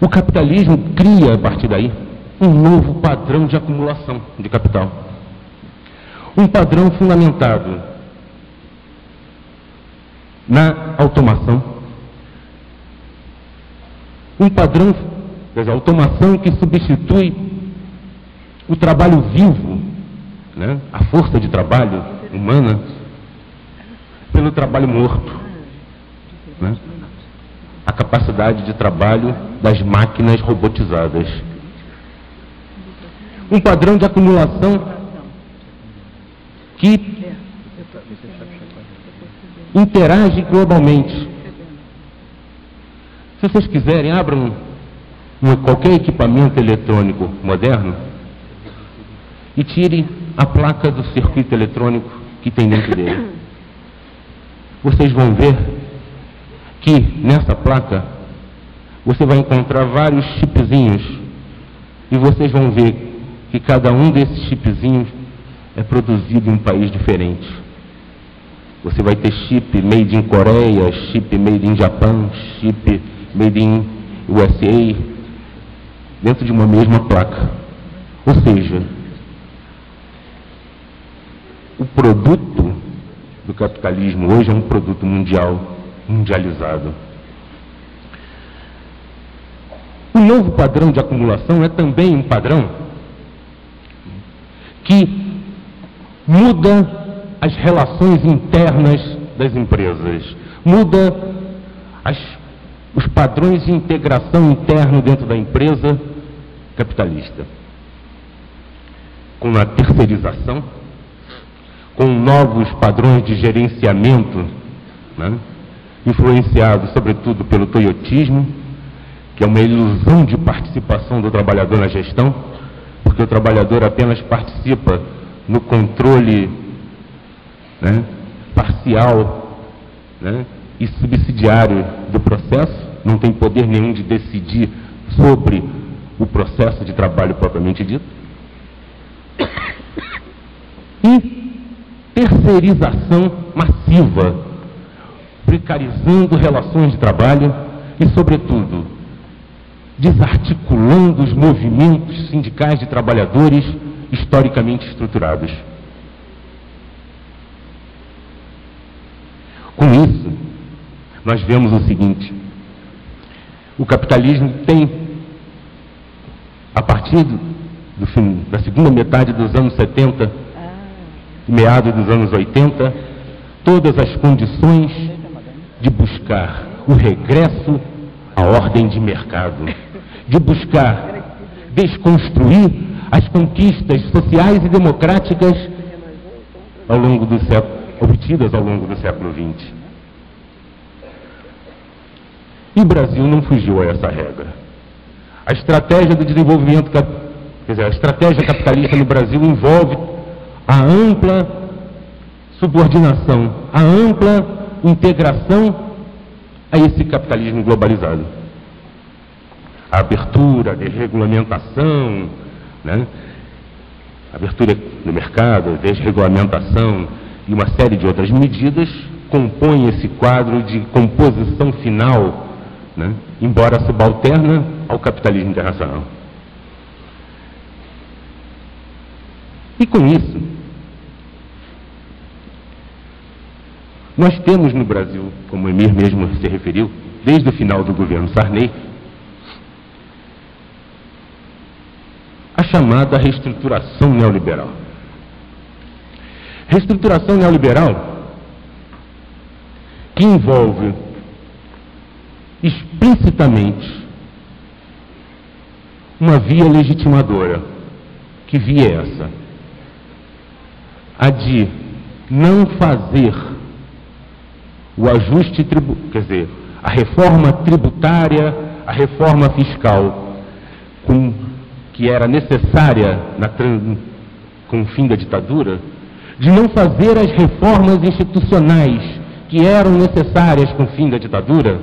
o capitalismo cria, a partir daí, um novo padrão de acumulação de capital. Um padrão fundamentado na automação. Um padrão, quer dizer, automação que substitui o trabalho vivo, né, a força de trabalho humana, pelo trabalho morto, né, a capacidade de trabalho das máquinas robotizadas. Um padrão de acumulação que interage globalmente. Se vocês quiserem, abram qualquer equipamento eletrônico moderno e tirem a placa do circuito eletrônico que tem dentro dele. Vocês vão ver que nessa placa você vai encontrar vários chipzinhos e vocês vão ver que cada um desses chipzinhos é produzido em um país diferente. Você vai ter chip made in Coreia, chip made in Japão, chip made in USA, dentro de uma mesma placa. Ou seja, o produto do capitalismo hoje é um produto mundial, mundializado. O novo padrão de acumulação é também um padrão que muda as relações internas das empresas, muda os padrões de integração interno dentro da empresa capitalista. Com a terceirização, com novos padrões de gerenciamento, né, influenciados sobretudo pelo toyotismo, que é uma ilusão de participação do trabalhador na gestão, porque o trabalhador apenas participa no controle, né, parcial, né, e subsidiário do processo, não tem poder nenhum de decidir sobre o processo de trabalho propriamente dito. E terceirização massiva, precarizando relações de trabalho e, sobretudo, desarticulando os movimentos sindicais de trabalhadores historicamente estruturados. Com isso, nós vemos o seguinte: o capitalismo tem, a partir da segunda metade dos anos 70, meados dos anos 80, todas as condições de buscar o regresso à ordem de mercado, de buscar desconstruir as conquistas sociais e democráticas ao longo do século, obtidas ao longo do século XX. E o Brasil não fugiu a essa regra. A estratégia do desenvolvimento, quer dizer, a estratégia capitalista no Brasil envolve a ampla subordinação, a ampla integração a esse capitalismo globalizado. A abertura, a desregulamentação, né? Abertura do mercado, desregulamentação e uma série de outras medidas compõem esse quadro de composição final, né, embora subalterna ao capitalismo internacional. E com isso, nós temos no Brasil, como o Emir mesmo se referiu, desde o final do governo Sarney, a chamada reestruturação neoliberal. Reestruturação neoliberal que envolve explicitamente uma via legitimadora, que via essa: a de não fazer o ajuste tributário, quer dizer, a reforma tributária, a reforma fiscal, que era necessária com o fim da ditadura, de não fazer as reformas institucionais que eram necessárias com o fim da ditadura,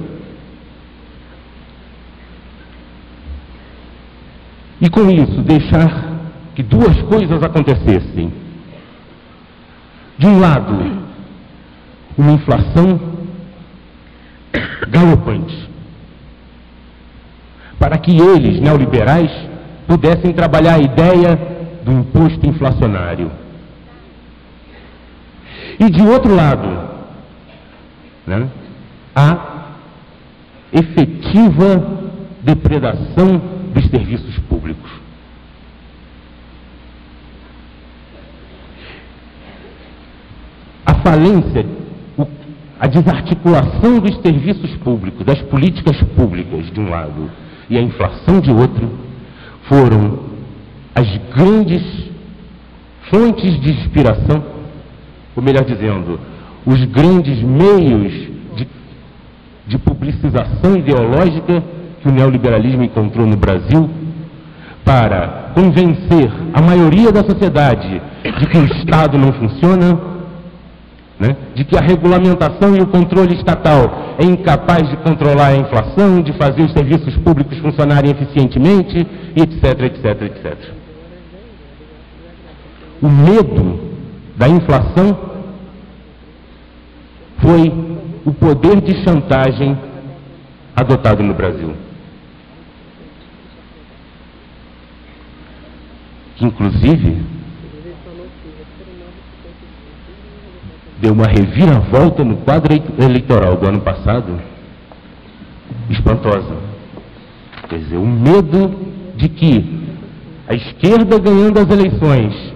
e com isso deixar que duas coisas acontecessem. De um lado, uma inflação galopante, para que eles, neoliberais, pudessem trabalhar a ideia do imposto inflacionário. E de outro lado, né, a efetiva depredação dos serviços públicos. A falência, a desarticulação dos serviços públicos, das políticas públicas de um lado e a inflação de outro, foram as grandes fontes de inspiração, ou melhor dizendo, os grandes meios de publicização ideológica que o neoliberalismo encontrou no Brasil para convencer a maioria da sociedade de que o Estado não funciona, né? De que a regulamentação e o controle estatal é incapaz de controlar a inflação, de fazer os serviços públicos funcionarem eficientemente, etc, etc, etc. O medo da inflação foi o poder de chantagem adotado no Brasil, que inclusive deu uma reviravolta no quadro eleitoral do ano passado, espantosa. Quer dizer, o medo de que a esquerda, ganhando as eleições,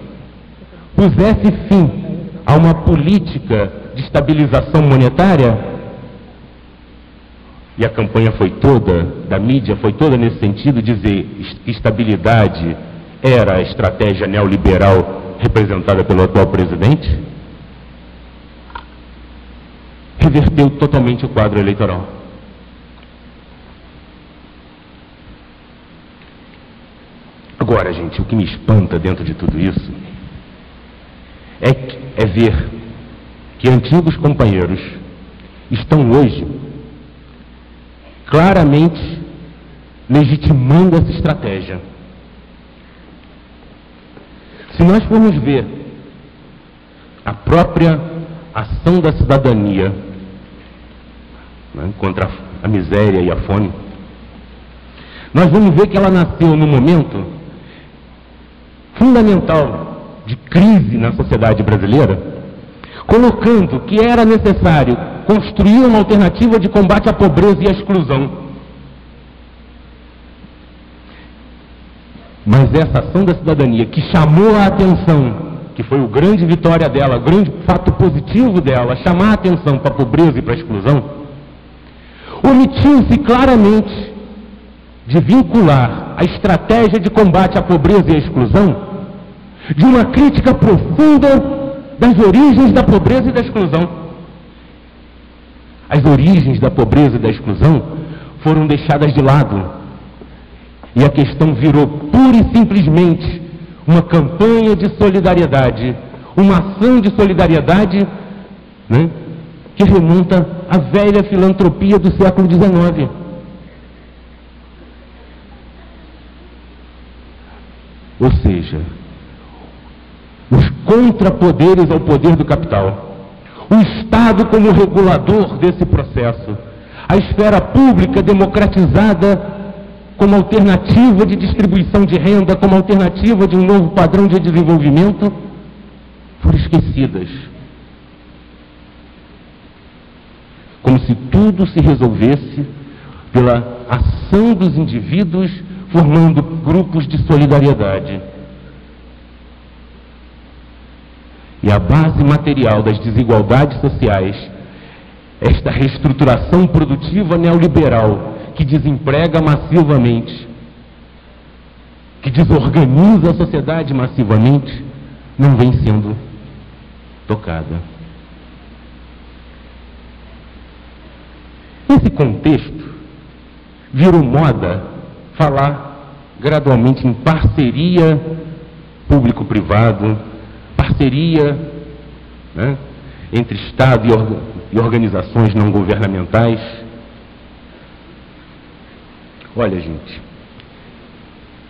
pusesse fim a uma política de estabilização monetária, e a campanha foi toda, da mídia foi toda nesse sentido, dizer que estabilidade era a estratégia neoliberal representada pelo atual presidente, reverteu totalmente o quadro eleitoral. Agora, gente, o que me espanta dentro de tudo isso é ver que antigos companheiros estão hoje claramente legitimando essa estratégia. Se nós formos ver a própria ação da cidadania, né, contra a miséria e a fome, nós vamos ver que ela nasceu num momento fundamental de crise na sociedade brasileira, colocando que era necessário construir uma alternativa de combate à pobreza e à exclusão. Mas essa ação da cidadania, que chamou a atenção, que foi o grande vitória dela, o grande fato positivo dela, chamar a atenção para a pobreza e para a exclusão, omitiu-se claramente de vincular a estratégia de combate à pobreza e à exclusão de uma crítica profunda das origens da pobreza e da exclusão. As origens da pobreza e da exclusão foram deixadas de lado, e a questão virou pura e simplesmente uma campanha de solidariedade, uma ação de solidariedade, né, que remonta à velha filantropia do século XIX. Ou seja, os contrapoderes ao poder do capital, o Estado como regulador desse processo, a esfera pública democratizada como alternativa de distribuição de renda, como alternativa de um novo padrão de desenvolvimento, foram esquecidas. Como se tudo se resolvesse pela ação dos indivíduos formando grupos de solidariedade. E a base material das desigualdades sociais, esta reestruturação produtiva neoliberal que desemprega massivamente, que desorganiza a sociedade massivamente, não vem sendo tocada. Nesse contexto, virou moda falar gradualmente em parceria público-privado, parceria, né, entre Estado e organizações não governamentais. Olha, gente,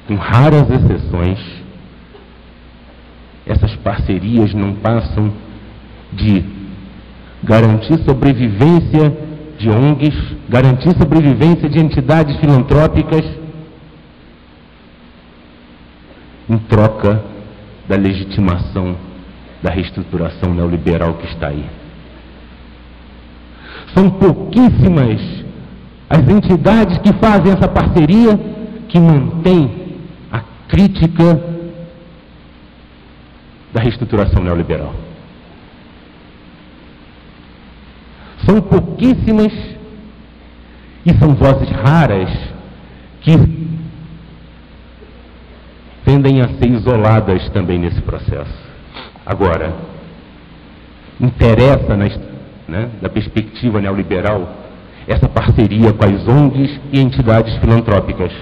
com raras exceções, essas parcerias não passam de garantir sobrevivência de ONGs, garantir sobrevivência de entidades filantrópicas em troca da legitimação da reestruturação neoliberal que está aí. São pouquíssimas as entidades que fazem essa parceria, que mantêm a crítica da reestruturação neoliberal. São pouquíssimas e são vozes raras que tendem a ser isoladas também nesse processo. Agora, interessa da perspectiva neoliberal essa parceria com as ONGs e entidades filantrópicas.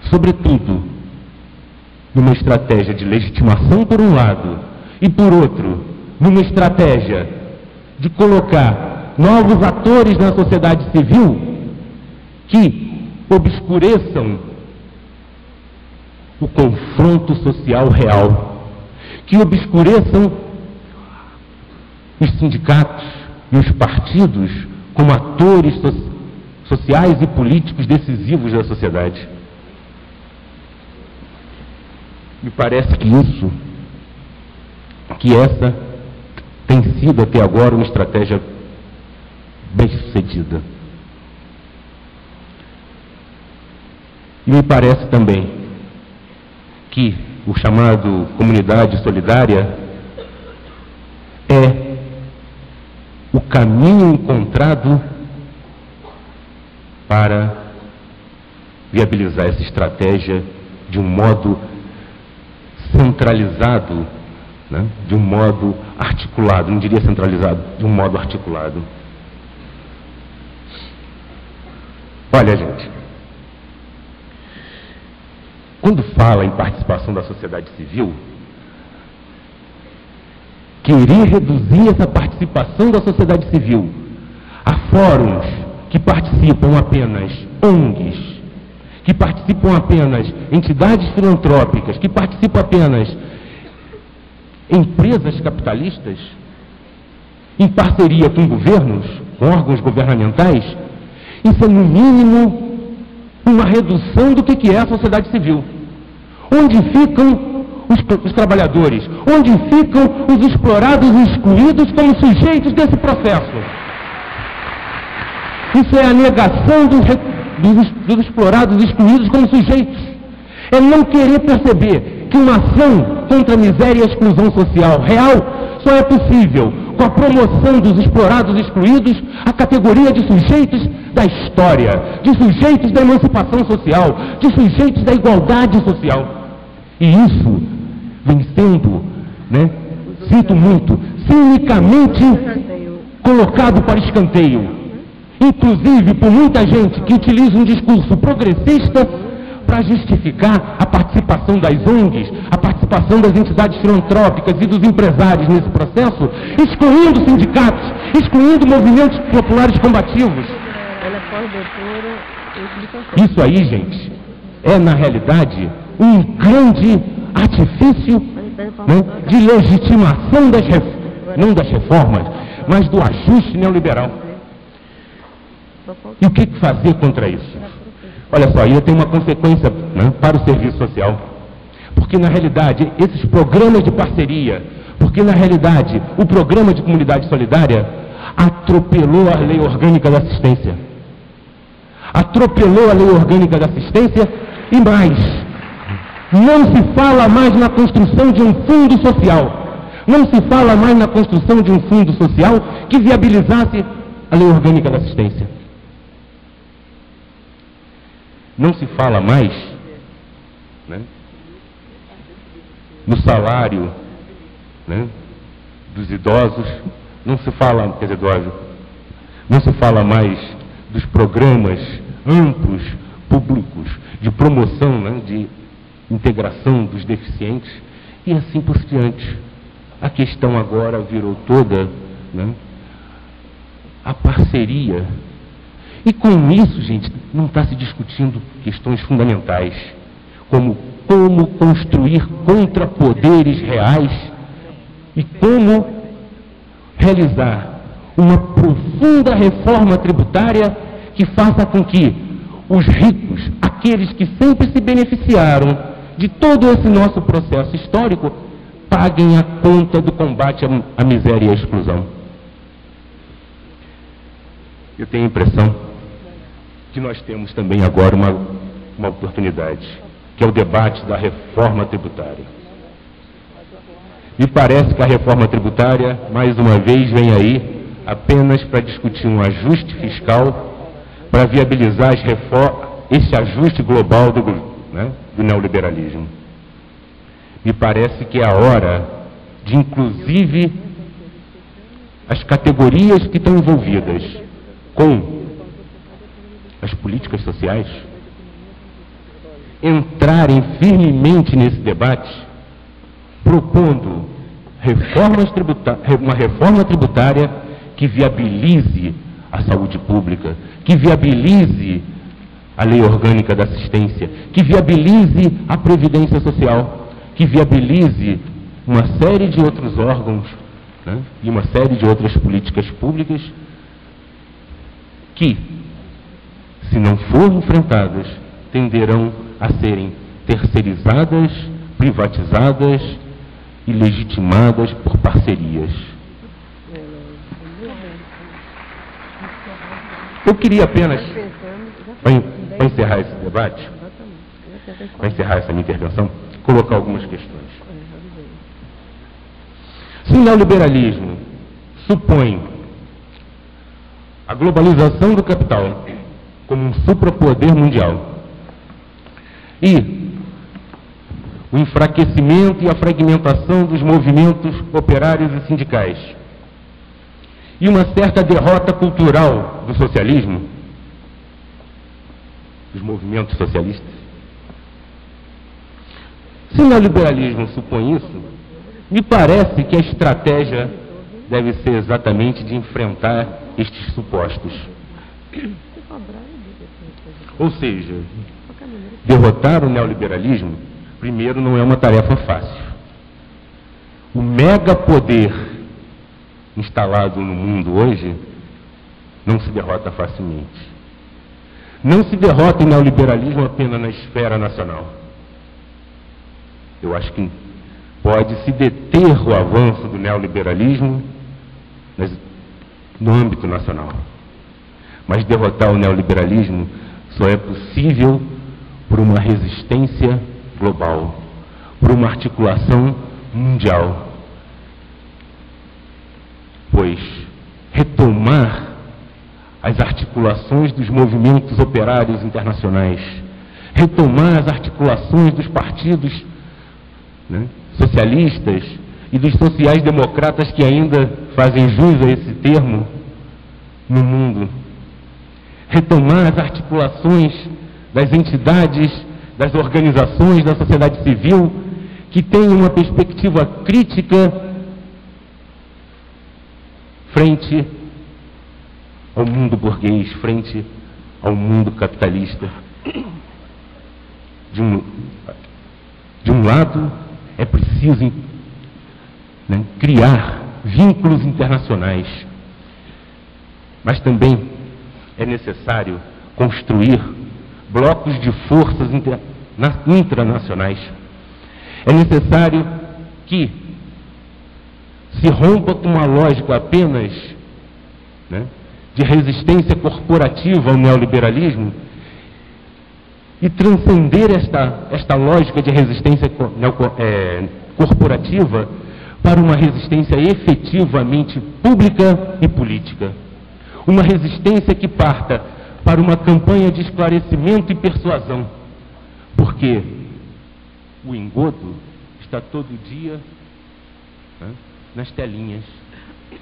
Sobretudo, numa estratégia de legitimação por um lado e por outro, numa estratégia de colocar novos atores na sociedade civil que obscureçam o confronto social real, que obscureçam os sindicatos e os partidos como atores sociais e políticos decisivos da sociedade. Me parece que essa tem sido até agora uma estratégia bem-sucedida. E me parece também que o chamado comunidade solidária é o caminho encontrado para viabilizar essa estratégia de um modo centralizado, né? De um modo articulado, não diria centralizado, de um modo articulado. Olha, gente, quando fala em participação da sociedade civil, querer reduzir essa participação da sociedade civil a fóruns que participam apenas ONGs, que participam apenas entidades filantrópicas, que participam apenas empresas capitalistas, em parceria com governos, com órgãos governamentais, isso é, no mínimo, uma redução do que é a sociedade civil. Onde ficam os trabalhadores? Onde ficam os explorados e excluídos como sujeitos desse processo? Isso é a negação dos explorados e excluídos como sujeitos. É não querer perceber que uma ação contra a miséria e a exclusão social real só é possível com a promoção dos explorados e excluídos à categoria de sujeitos da história, de sujeitos da emancipação social, de sujeitos da igualdade social. E isso vem sendo, sinto muito, cinicamente colocado para escanteio, inclusive por muita gente que utiliza um discurso progressista para justificar a participação das ONGs, a participação das entidades filantrópicas e dos empresários nesse processo, excluindo sindicatos, excluindo movimentos populares combativos. Isso aí, gente, é na realidade um grande artifício de legitimação não das reformas, mas do ajuste neoliberal. E o que fazer contra isso? Olha só, ia ter uma consequência para o serviço social. Porque, na realidade, esses programas de parceria, porque, na realidade, o programa de comunidade solidária atropelou a lei orgânica da assistência. Atropelou a lei orgânica da assistência e mais, não se fala mais na construção de um fundo social. Não se fala mais na construção de um fundo social que viabilizasse a lei orgânica da assistência. Não se fala mais né, no salário, né, dos idosos, não se fala, quer dizer, não se fala mais dos programas amplos, públicos, de promoção, né, de integração dos deficientes, e assim por diante. A questão agora virou toda, né, a parceria. E com isso, gente, não está se discutindo questões fundamentais, como construir contrapoderes reais e como realizar uma profunda reforma tributária que faça com que os ricos, aqueles que sempre se beneficiaram de todo esse nosso processo histórico, paguem a conta do combate à miséria e à exclusão. Eu tenho a impressão que nós temos também agora uma oportunidade, que é o debate da reforma tributária. Me parece que a reforma tributária, mais uma vez, vem aí apenas para discutir um ajuste fiscal, para viabilizar esse ajuste global do neoliberalismo. Me parece que é a hora de, inclusive, as categorias que estão envolvidas com as políticas sociais entrarem firmemente nesse debate, propondo uma reforma tributária que viabilize a saúde pública, que viabilize a lei orgânica da assistência, que viabilize a previdência social, que viabilize uma série de outros órgãos, né, e uma série de outras políticas públicas que, se não forem enfrentadas, tenderão a serem terceirizadas, privatizadas e legitimadas por parcerias. Eu queria apenas, para encerrar esse debate, para encerrar essa minha intervenção, colocar algumas questões. Se o neoliberalismo supõe a globalização do capital como um suprapoder mundial e o enfraquecimento e a fragmentação dos movimentos operários e sindicais e uma certa derrota cultural do socialismo, dos movimentos socialistas, se o neoliberalismo supõe isso, me parece que a estratégia deve ser exatamente de enfrentar estes supostos. Ou seja, derrotar o neoliberalismo, primeiro, não é uma tarefa fácil. O megapoder instalado no mundo hoje não se derrota facilmente. Não se derrota o neoliberalismo apenas na esfera nacional. Eu acho que pode-se deter o avanço do neoliberalismo no âmbito nacional. Mas derrotar o neoliberalismo só é possível por uma resistência global, por uma articulação mundial. Pois retomar as articulações dos movimentos operários internacionais, retomar as articulações dos partidos, né, socialistas e dos sociais-democratas que ainda fazem jus a esse termo no mundo, retomar as articulações das entidades, das organizações da sociedade civil que têm uma perspectiva crítica frente ao mundo burguês, frente ao mundo capitalista. De um lado, é preciso, né, criar vínculos internacionais, mas também é necessário construir blocos de forças intranacionais. É necessário que se rompa com uma lógica apenas, né, de resistência corporativa ao neoliberalismo e transcender esta lógica de resistência corporativa para uma resistência efetivamente pública e política. Uma resistência que parta para uma campanha de esclarecimento e persuasão, porque O engodo está todo dia, né, nas telinhas.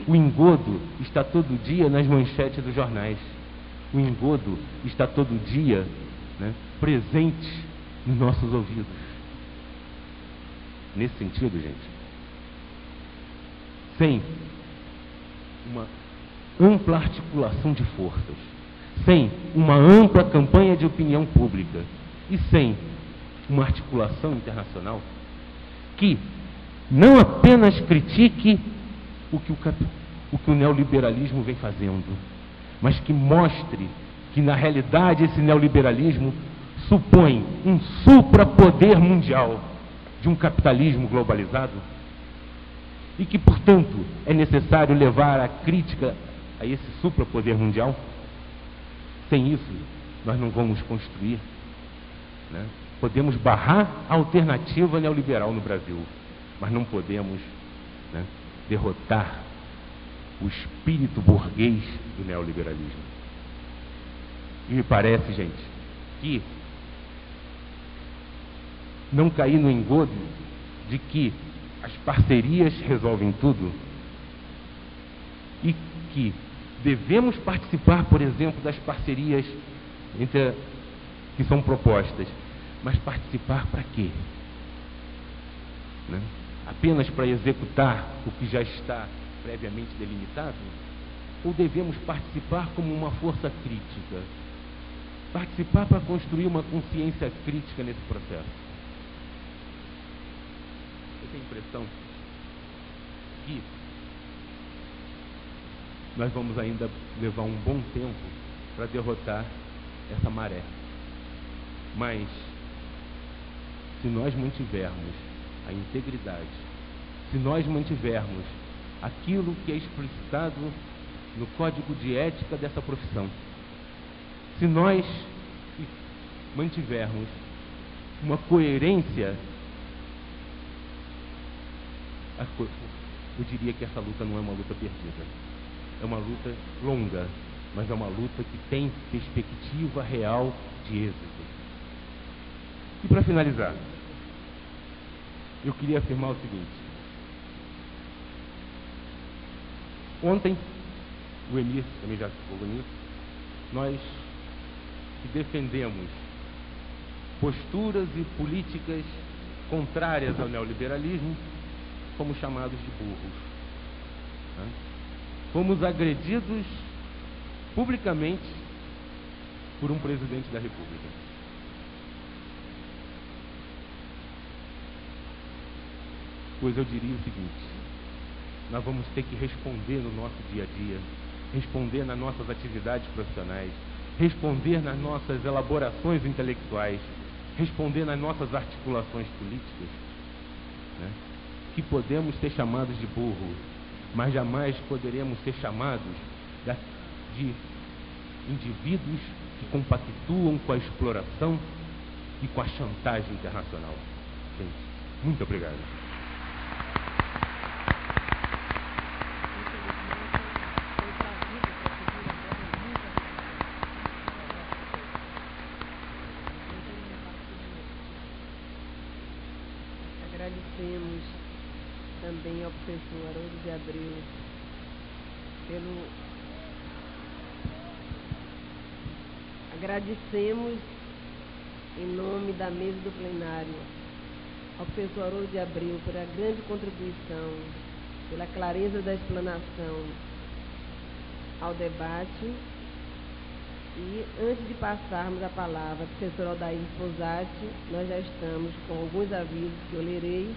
O engodo está todo dia nas manchetes dos jornais. O engodo está todo dia, né, presente nos nossos ouvidos. Nesse sentido, gente, sem uma ampla articulação de forças, sem uma ampla campanha de opinião pública e sem uma articulação internacional que não apenas critique o que o neoliberalismo vem fazendo, mas que mostre que, na realidade, esse neoliberalismo supõe um suprapoder mundial de um capitalismo globalizado e que, portanto, é necessário levar a crítica a esse suprapoder mundial. Sem isso, nós não vamos construir, né? Podemos barrar a alternativa neoliberal no Brasil, mas não podemos, né, derrotar o espírito burguês do neoliberalismo. E me parece, gente, que não cair no engodo de que as parcerias resolvem tudo e que devemos participar, por exemplo, das parcerias que são propostas, mas participar para quê? Né? Apenas para executar o que já está previamente delimitado? Ou devemos participar como uma força crítica? Participar para construir uma consciência crítica nesse processo? Eu tenho a impressão que nós vamos ainda levar um bom tempo para derrotar essa maré. Mas, se nós mantivermos a integridade, se nós mantivermos aquilo que é explicitado no código de ética dessa profissão, se nós mantivermos uma coerência, eu diria que essa luta não é uma luta perdida. É uma luta longa, mas é uma luta que tem perspectiva real de êxito. E para finalizar, eu queria afirmar o seguinte. Ontem, o Emir também já falou nisso, nós que defendemos posturas e políticas contrárias ao neoliberalismo, fomos chamados de burros. Né? Fomos agredidos publicamente por um presidente da República. Pois eu diria o seguinte: nós vamos ter que responder no nosso dia a dia, responder nas nossas atividades profissionais, responder nas nossas elaborações intelectuais, responder nas nossas articulações políticas, né? Que podemos ser chamados de burro, mas jamais poderemos ser chamados de indivíduos que compactuam com a exploração e com a chantagem internacional. Gente, muito obrigado. Agradecemos também ao professor Haroldo de Abreu Agradecemos em nome da mesa do plenário ao professor Haroldo de Abreu pela grande contribuição, pela clareza da explanação ao debate. E antes de passarmos a palavra ao professor Aldair Sposati, nós já estamos com alguns avisos que eu lerei.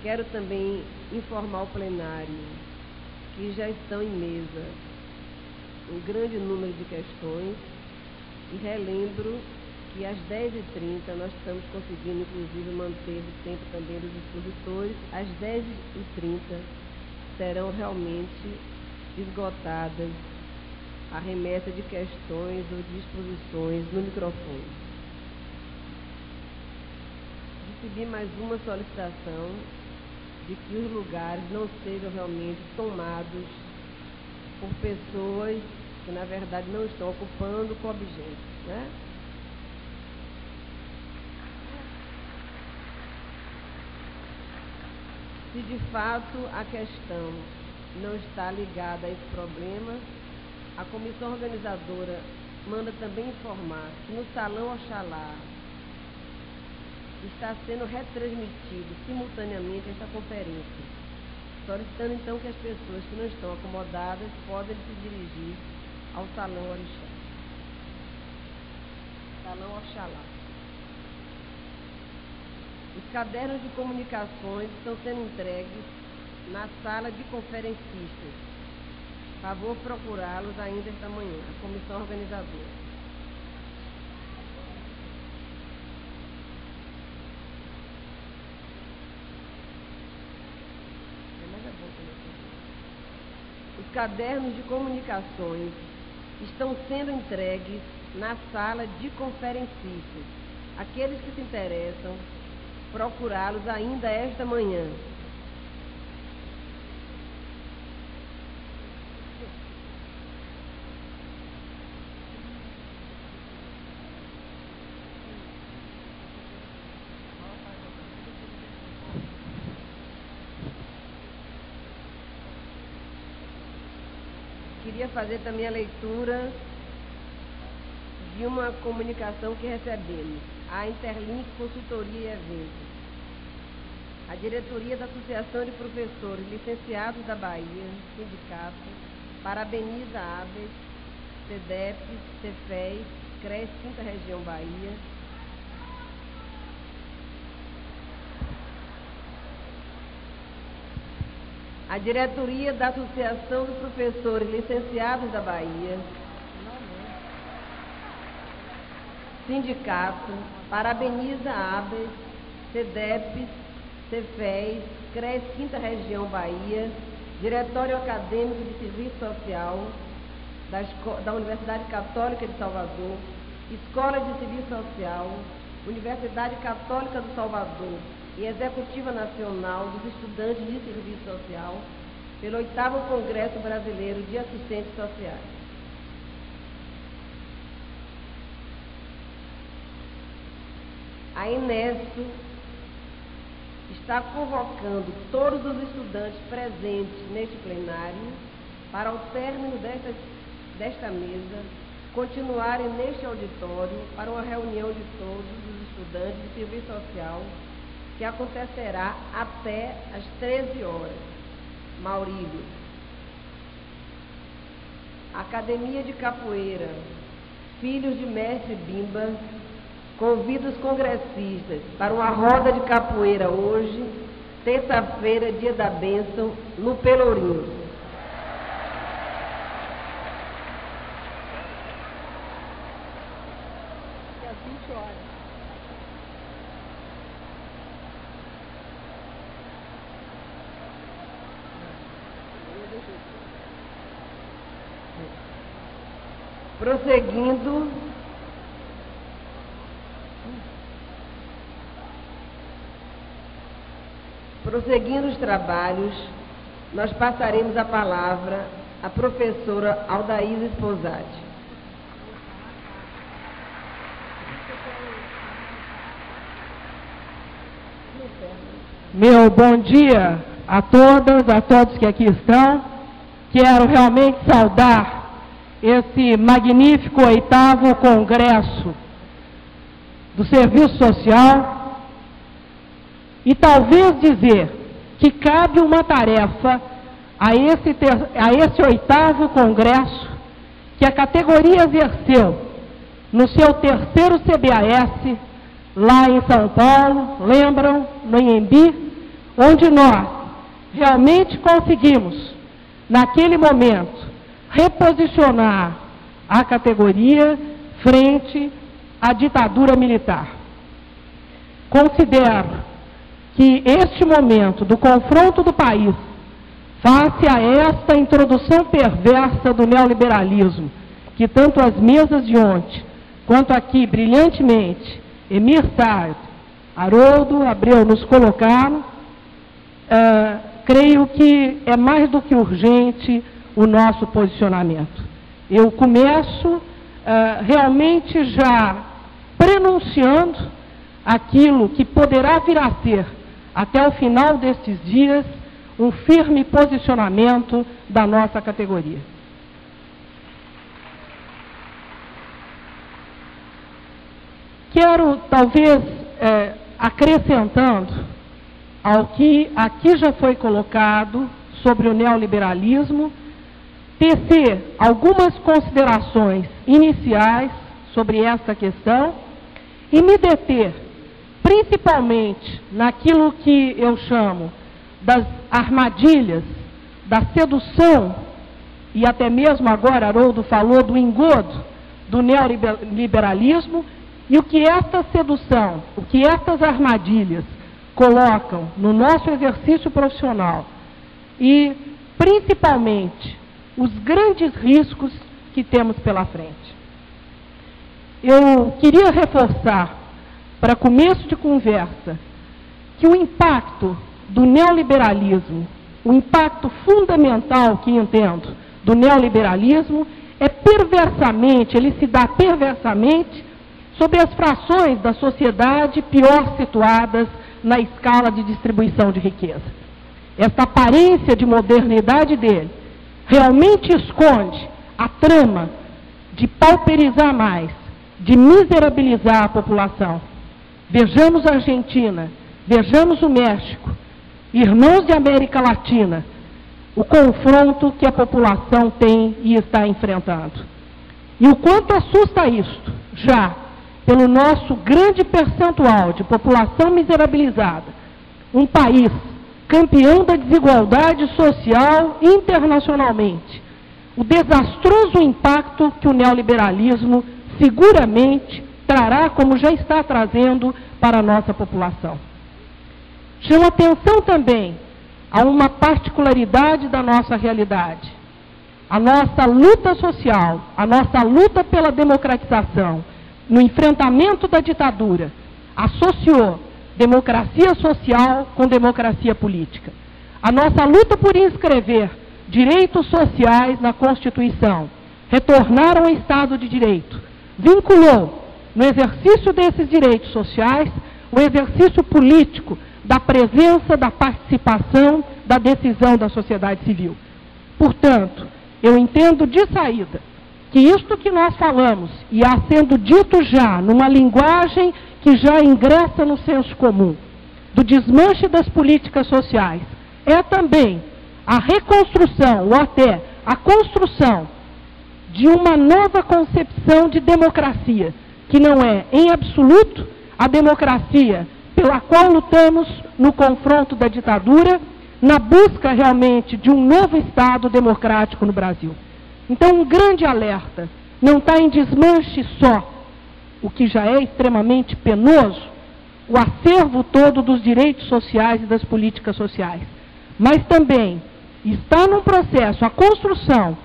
Quero também informar o plenário que já estão em mesa um grande número de questões e relembro que às 10h30 nós estamos conseguindo, inclusive, manter o tempo também dos expositores. Às 10h30 serão realmente esgotadas a remessa de questões ou de exposições no microfone. Recebi mais uma solicitação de que os lugares não sejam realmente tomados por pessoas que, na verdade, não estão ocupando com objetos, né? Se de fato a questão não está ligada a esse problema, a comissão organizadora manda também informar que no Salão Oxalá está sendo retransmitido simultaneamente esta conferência, solicitando então que as pessoas que não estão acomodadas podem se dirigir ao Salão Orixá. Salão Oxalá. Os cadernos de comunicações estão sendo entregues na sala de conferencistas. Favor procurá-los ainda esta manhã, a comissão organizadora. Os cadernos de comunicações estão sendo entregues na sala de conferencistas. Aqueles que se interessam, procurá-los ainda esta manhã. Queria fazer também a leitura de uma comunicação que recebemos, a Interlink Consultoria e Eventos. A diretoria da Associação de Professores Licenciados da Bahia, Sindicato, parabeniza a ABES, CEDEP, CEFES, CRES, 5ª Região Bahia, a diretoria da Associação de Professores Licenciados da Bahia, Sindicato, parabeniza a ABES, CEDEP, CEFES, CRES 5ª Região Bahia, Diretório Acadêmico de Serviço Social da Universidade Católica de Salvador, Escola de Serviço Social, Universidade Católica do Salvador e Executiva Nacional dos Estudantes de Serviço Social, pelo 8º Congresso Brasileiro de Assistentes Sociais. A Inesco está convocando todos os estudantes presentes neste plenário para, ao término desta mesa, continuarem neste auditório para uma reunião de todos os estudantes de serviço social que acontecerá até às 13 horas. Maurílio. Academia de Capoeira, Filhos de Mestre Bimba, convida os congressistas para uma roda de capoeira hoje, terça-feira, dia da bênção, no Pelourinho. Às 20 horas. Prosseguindo os trabalhos, nós passaremos a palavra à professora Aldaísa Esposati. Meu bom dia a todas, a todos que aqui estão. Quero realmente saudar esse magnífico 8º Congresso do Serviço Social e talvez dizer que cabe uma tarefa a esse 8º Congresso que a categoria exerceu no seu 3º CBAS, lá em São Paulo, lembram, no Inhembi, onde nós realmente conseguimos, naquele momento, reposicionar a categoria frente à ditadura militar. Considero que este momento do confronto do país face a esta introdução perversa do neoliberalismo, que tanto as mesas de ontem, quanto aqui brilhantemente, Emir Saad, Haroldo, Abreu nos colocaram, creio que é mais do que urgente o nosso posicionamento. Eu começo realmente já prenunciando aquilo que poderá vir a ser até o final destes dias, um firme posicionamento da nossa categoria. Quero, talvez, acrescentando ao que aqui já foi colocado sobre o neoliberalismo, tecer algumas considerações iniciais sobre essa questão e me deter principalmente naquilo que eu chamo das armadilhas, da sedução, e até mesmo agora Haroldo falou do engodo do neoliberalismo, e o que esta sedução, o que estas armadilhas colocam no nosso exercício profissional e, principalmente, os grandes riscos que temos pela frente. Eu queria reforçar, para começo de conversa, que o impacto do neoliberalismo, o impacto fundamental que entendo do neoliberalismo é perversamente, ele se dá perversamente sobre as frações da sociedade pior situadas na escala de distribuição de riqueza. Esta aparência de modernidade dele realmente esconde a trama de pauperizar mais, de miserabilizar a população. Vejamos a Argentina, vejamos o México, irmãos de América Latina, o confronto que a população tem e está enfrentando. E o quanto assusta isto, já pelo nosso grande percentual de população miserabilizada, um país campeão da desigualdade social internacionalmente, o desastroso impacto que o neoliberalismo seguramente trará, como já está trazendo, para a nossa população. Chama atenção também a uma particularidade da nossa realidade. A nossa luta social, a nossa luta pela democratização, no enfrentamento da ditadura, associou democracia social com democracia política. A nossa luta por inscrever direitos sociais na Constituição, retornar ao Estado de Direito, vinculou no exercício desses direitos sociais o exercício político da presença, da participação, da decisão da sociedade civil. Portanto, eu entendo de saída que isto que nós falamos, e há sendo dito já numa linguagem que já ingressa no senso comum, do desmanche das políticas sociais, é também a reconstrução, ou até a construção de uma nova concepção de democracia, que não é, em absoluto, a democracia pela qual lutamos no confronto da ditadura, na busca realmente de um novo Estado democrático no Brasil. Então, um grande alerta, não está em desmanche só, o que já é extremamente penoso, o acervo todo dos direitos sociais e das políticas sociais, mas também está num processo, a construção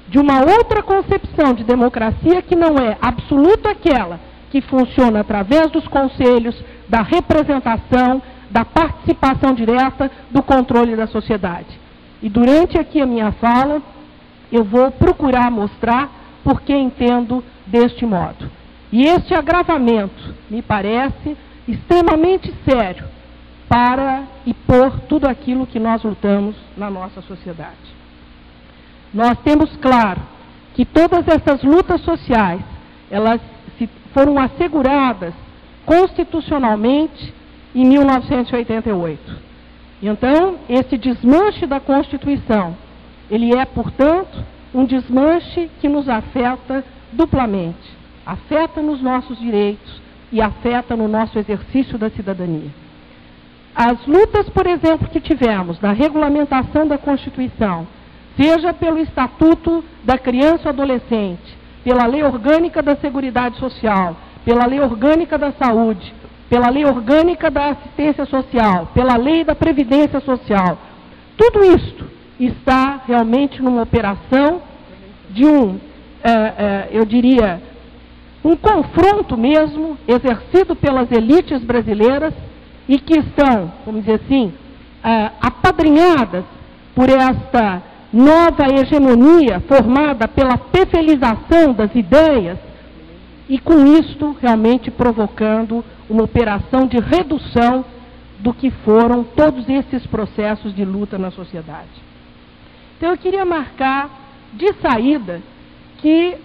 de uma outra concepção de democracia que não é absoluta aquela que funciona através dos conselhos, da representação, da participação direta, do controle da sociedade. E durante aqui a minha fala, eu vou procurar mostrar por que entendo deste modo. E este agravamento me parece extremamente sério para e por tudo aquilo que nós lutamos na nossa sociedade. Nós temos claro que todas essas lutas sociais, elas foram asseguradas constitucionalmente em 1988. Então, esse desmanche da Constituição, ele é, portanto, um desmanche que nos afeta duplamente. Afeta nos nossos direitos e afeta no nosso exercício da cidadania. As lutas, por exemplo, que tivemos na regulamentação da Constituição, seja pelo Estatuto da Criança e Adolescente, pela Lei Orgânica da Seguridade Social, pela Lei Orgânica da Saúde, pela Lei Orgânica da Assistência Social, pela Lei da Previdência Social, tudo isto está realmente numa operação de eu diria, um confronto mesmo, exercido pelas elites brasileiras e que estão, vamos dizer assim, apadrinhadas por esta nova hegemonia formada pela pefelização das ideias e com isto realmente provocando uma operação de redução do que foram todos esses processos de luta na sociedade. Então, eu queria marcar de saída que,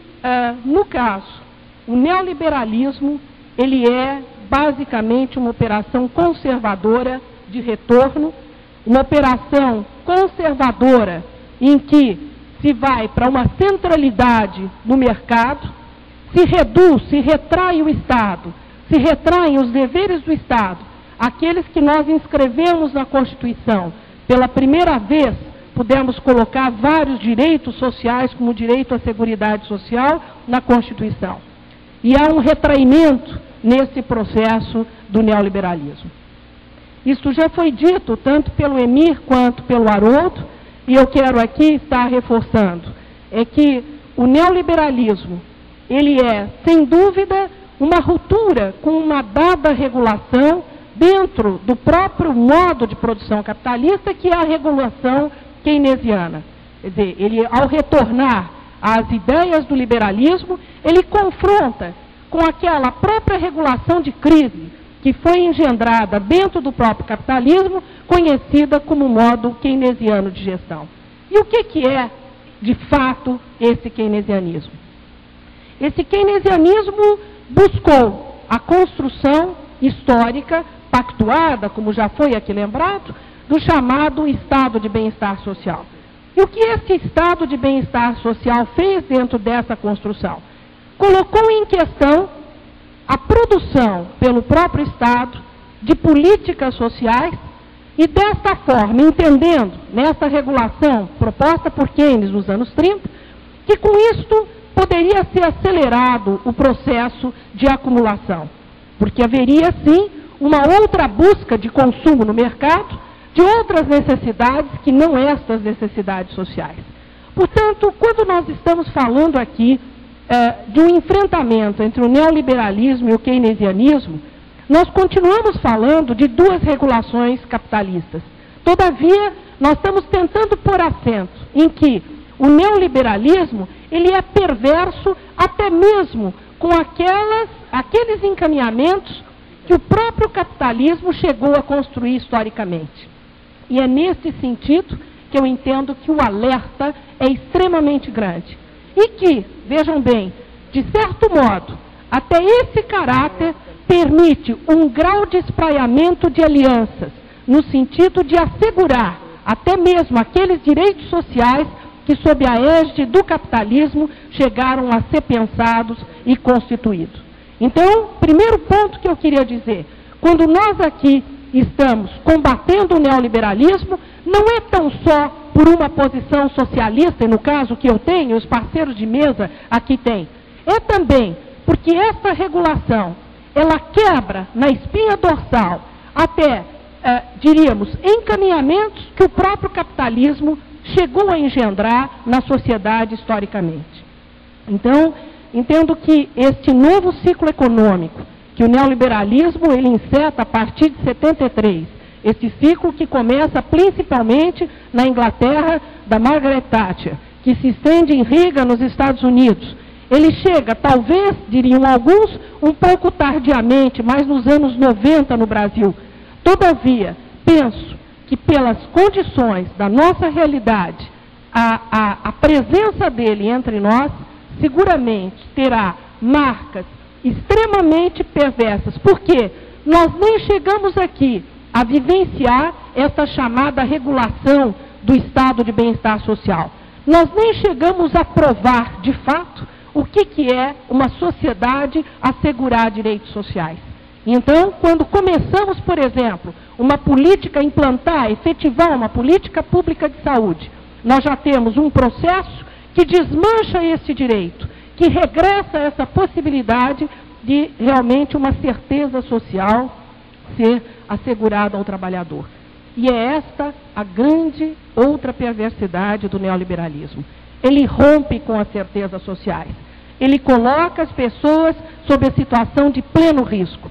no caso, o neoliberalismo, ele é basicamente uma operação conservadora de retorno, uma operação conservadora em que se vai para uma centralidade no mercado, se reduz, se retrai o Estado, se retraem os deveres do Estado, aqueles que nós inscrevemos na Constituição. Pela primeira vez, pudemos colocar vários direitos sociais, como o direito à Seguridade Social, na Constituição. E há um retraimento nesse processo do neoliberalismo. Isso já foi dito tanto pelo Emir quanto pelo Haroldo, e eu quero aqui estar reforçando, é que o neoliberalismo, ele é, sem dúvida, uma ruptura com uma dada regulação dentro do próprio modo de produção capitalista, que é a regulação keynesiana. Quer dizer, ele, ao retornar às ideias do liberalismo, ele confronta com aquela própria regulação de crise que foi engendrada dentro do próprio capitalismo, conhecida como modo keynesiano de gestão. E o que é, de fato, esse keynesianismo? Esse keynesianismo buscou a construção histórica, pactuada, como já foi aqui lembrado, do chamado estado de bem-estar social. E o que esse estado de bem-estar social fez dentro dessa construção? Colocou em questão a produção pelo próprio Estado de políticas sociais e, desta forma, entendendo nessa regulação proposta por Keynes nos anos 30, que com isto poderia ser acelerado o processo de acumulação, porque haveria, sim, uma outra busca de consumo no mercado, de outras necessidades que não estas necessidades sociais. Portanto, quando nós estamos falando aqui de um enfrentamento entre o neoliberalismo e o keynesianismo, nós continuamos falando de duas regulações capitalistas. Todavia, nós estamos tentando pôr acento em que o neoliberalismo, ele é perverso até mesmo com aqueles encaminhamentos que o próprio capitalismo chegou a construir historicamente. E é nesse sentido que eu entendo que o alerta é extremamente grande. E que, vejam bem, de certo modo, até esse caráter permite um grau de espraiamento de alianças, no sentido de assegurar até mesmo aqueles direitos sociais que, sob a égide do capitalismo, chegaram a ser pensados e constituídos. Então, primeiro ponto que eu queria dizer, quando nós aqui estamos combatendo o neoliberalismo, não é tão só por uma posição socialista, e no caso que eu tenho, os parceiros de mesa aqui têm, é também porque essa regulação, ela quebra na espinha dorsal até, diríamos, encaminhamentos que o próprio capitalismo chegou a engendrar na sociedade historicamente. Então, entendo que este novo ciclo econômico, que o neoliberalismo ele enceta a partir de 73, esse ciclo que começa principalmente na Inglaterra da Margaret Thatcher, que se estende em Reagan nos Estados Unidos. Ele chega, talvez, diriam alguns, um pouco tardiamente, mas nos anos 90 no Brasil. Todavia, penso que pelas condições da nossa realidade, a presença dele entre nós, seguramente terá marcas extremamente perversas, porque nós nem chegamos aqui a vivenciar essa chamada regulação do estado de bem-estar social. Nós nem chegamos a provar, de fato, o que é uma sociedade assegurar direitos sociais. Então, quando começamos, por exemplo, uma política, implantar, efetivar uma política pública de saúde, nós já temos um processo que desmancha esse direito, que regressa essa possibilidade de realmente uma certeza social ser assegurada ao trabalhador. E é esta a grande outra perversidade do neoliberalismo. Ele rompe com as certezas sociais. Ele coloca as pessoas sob a situação de pleno risco.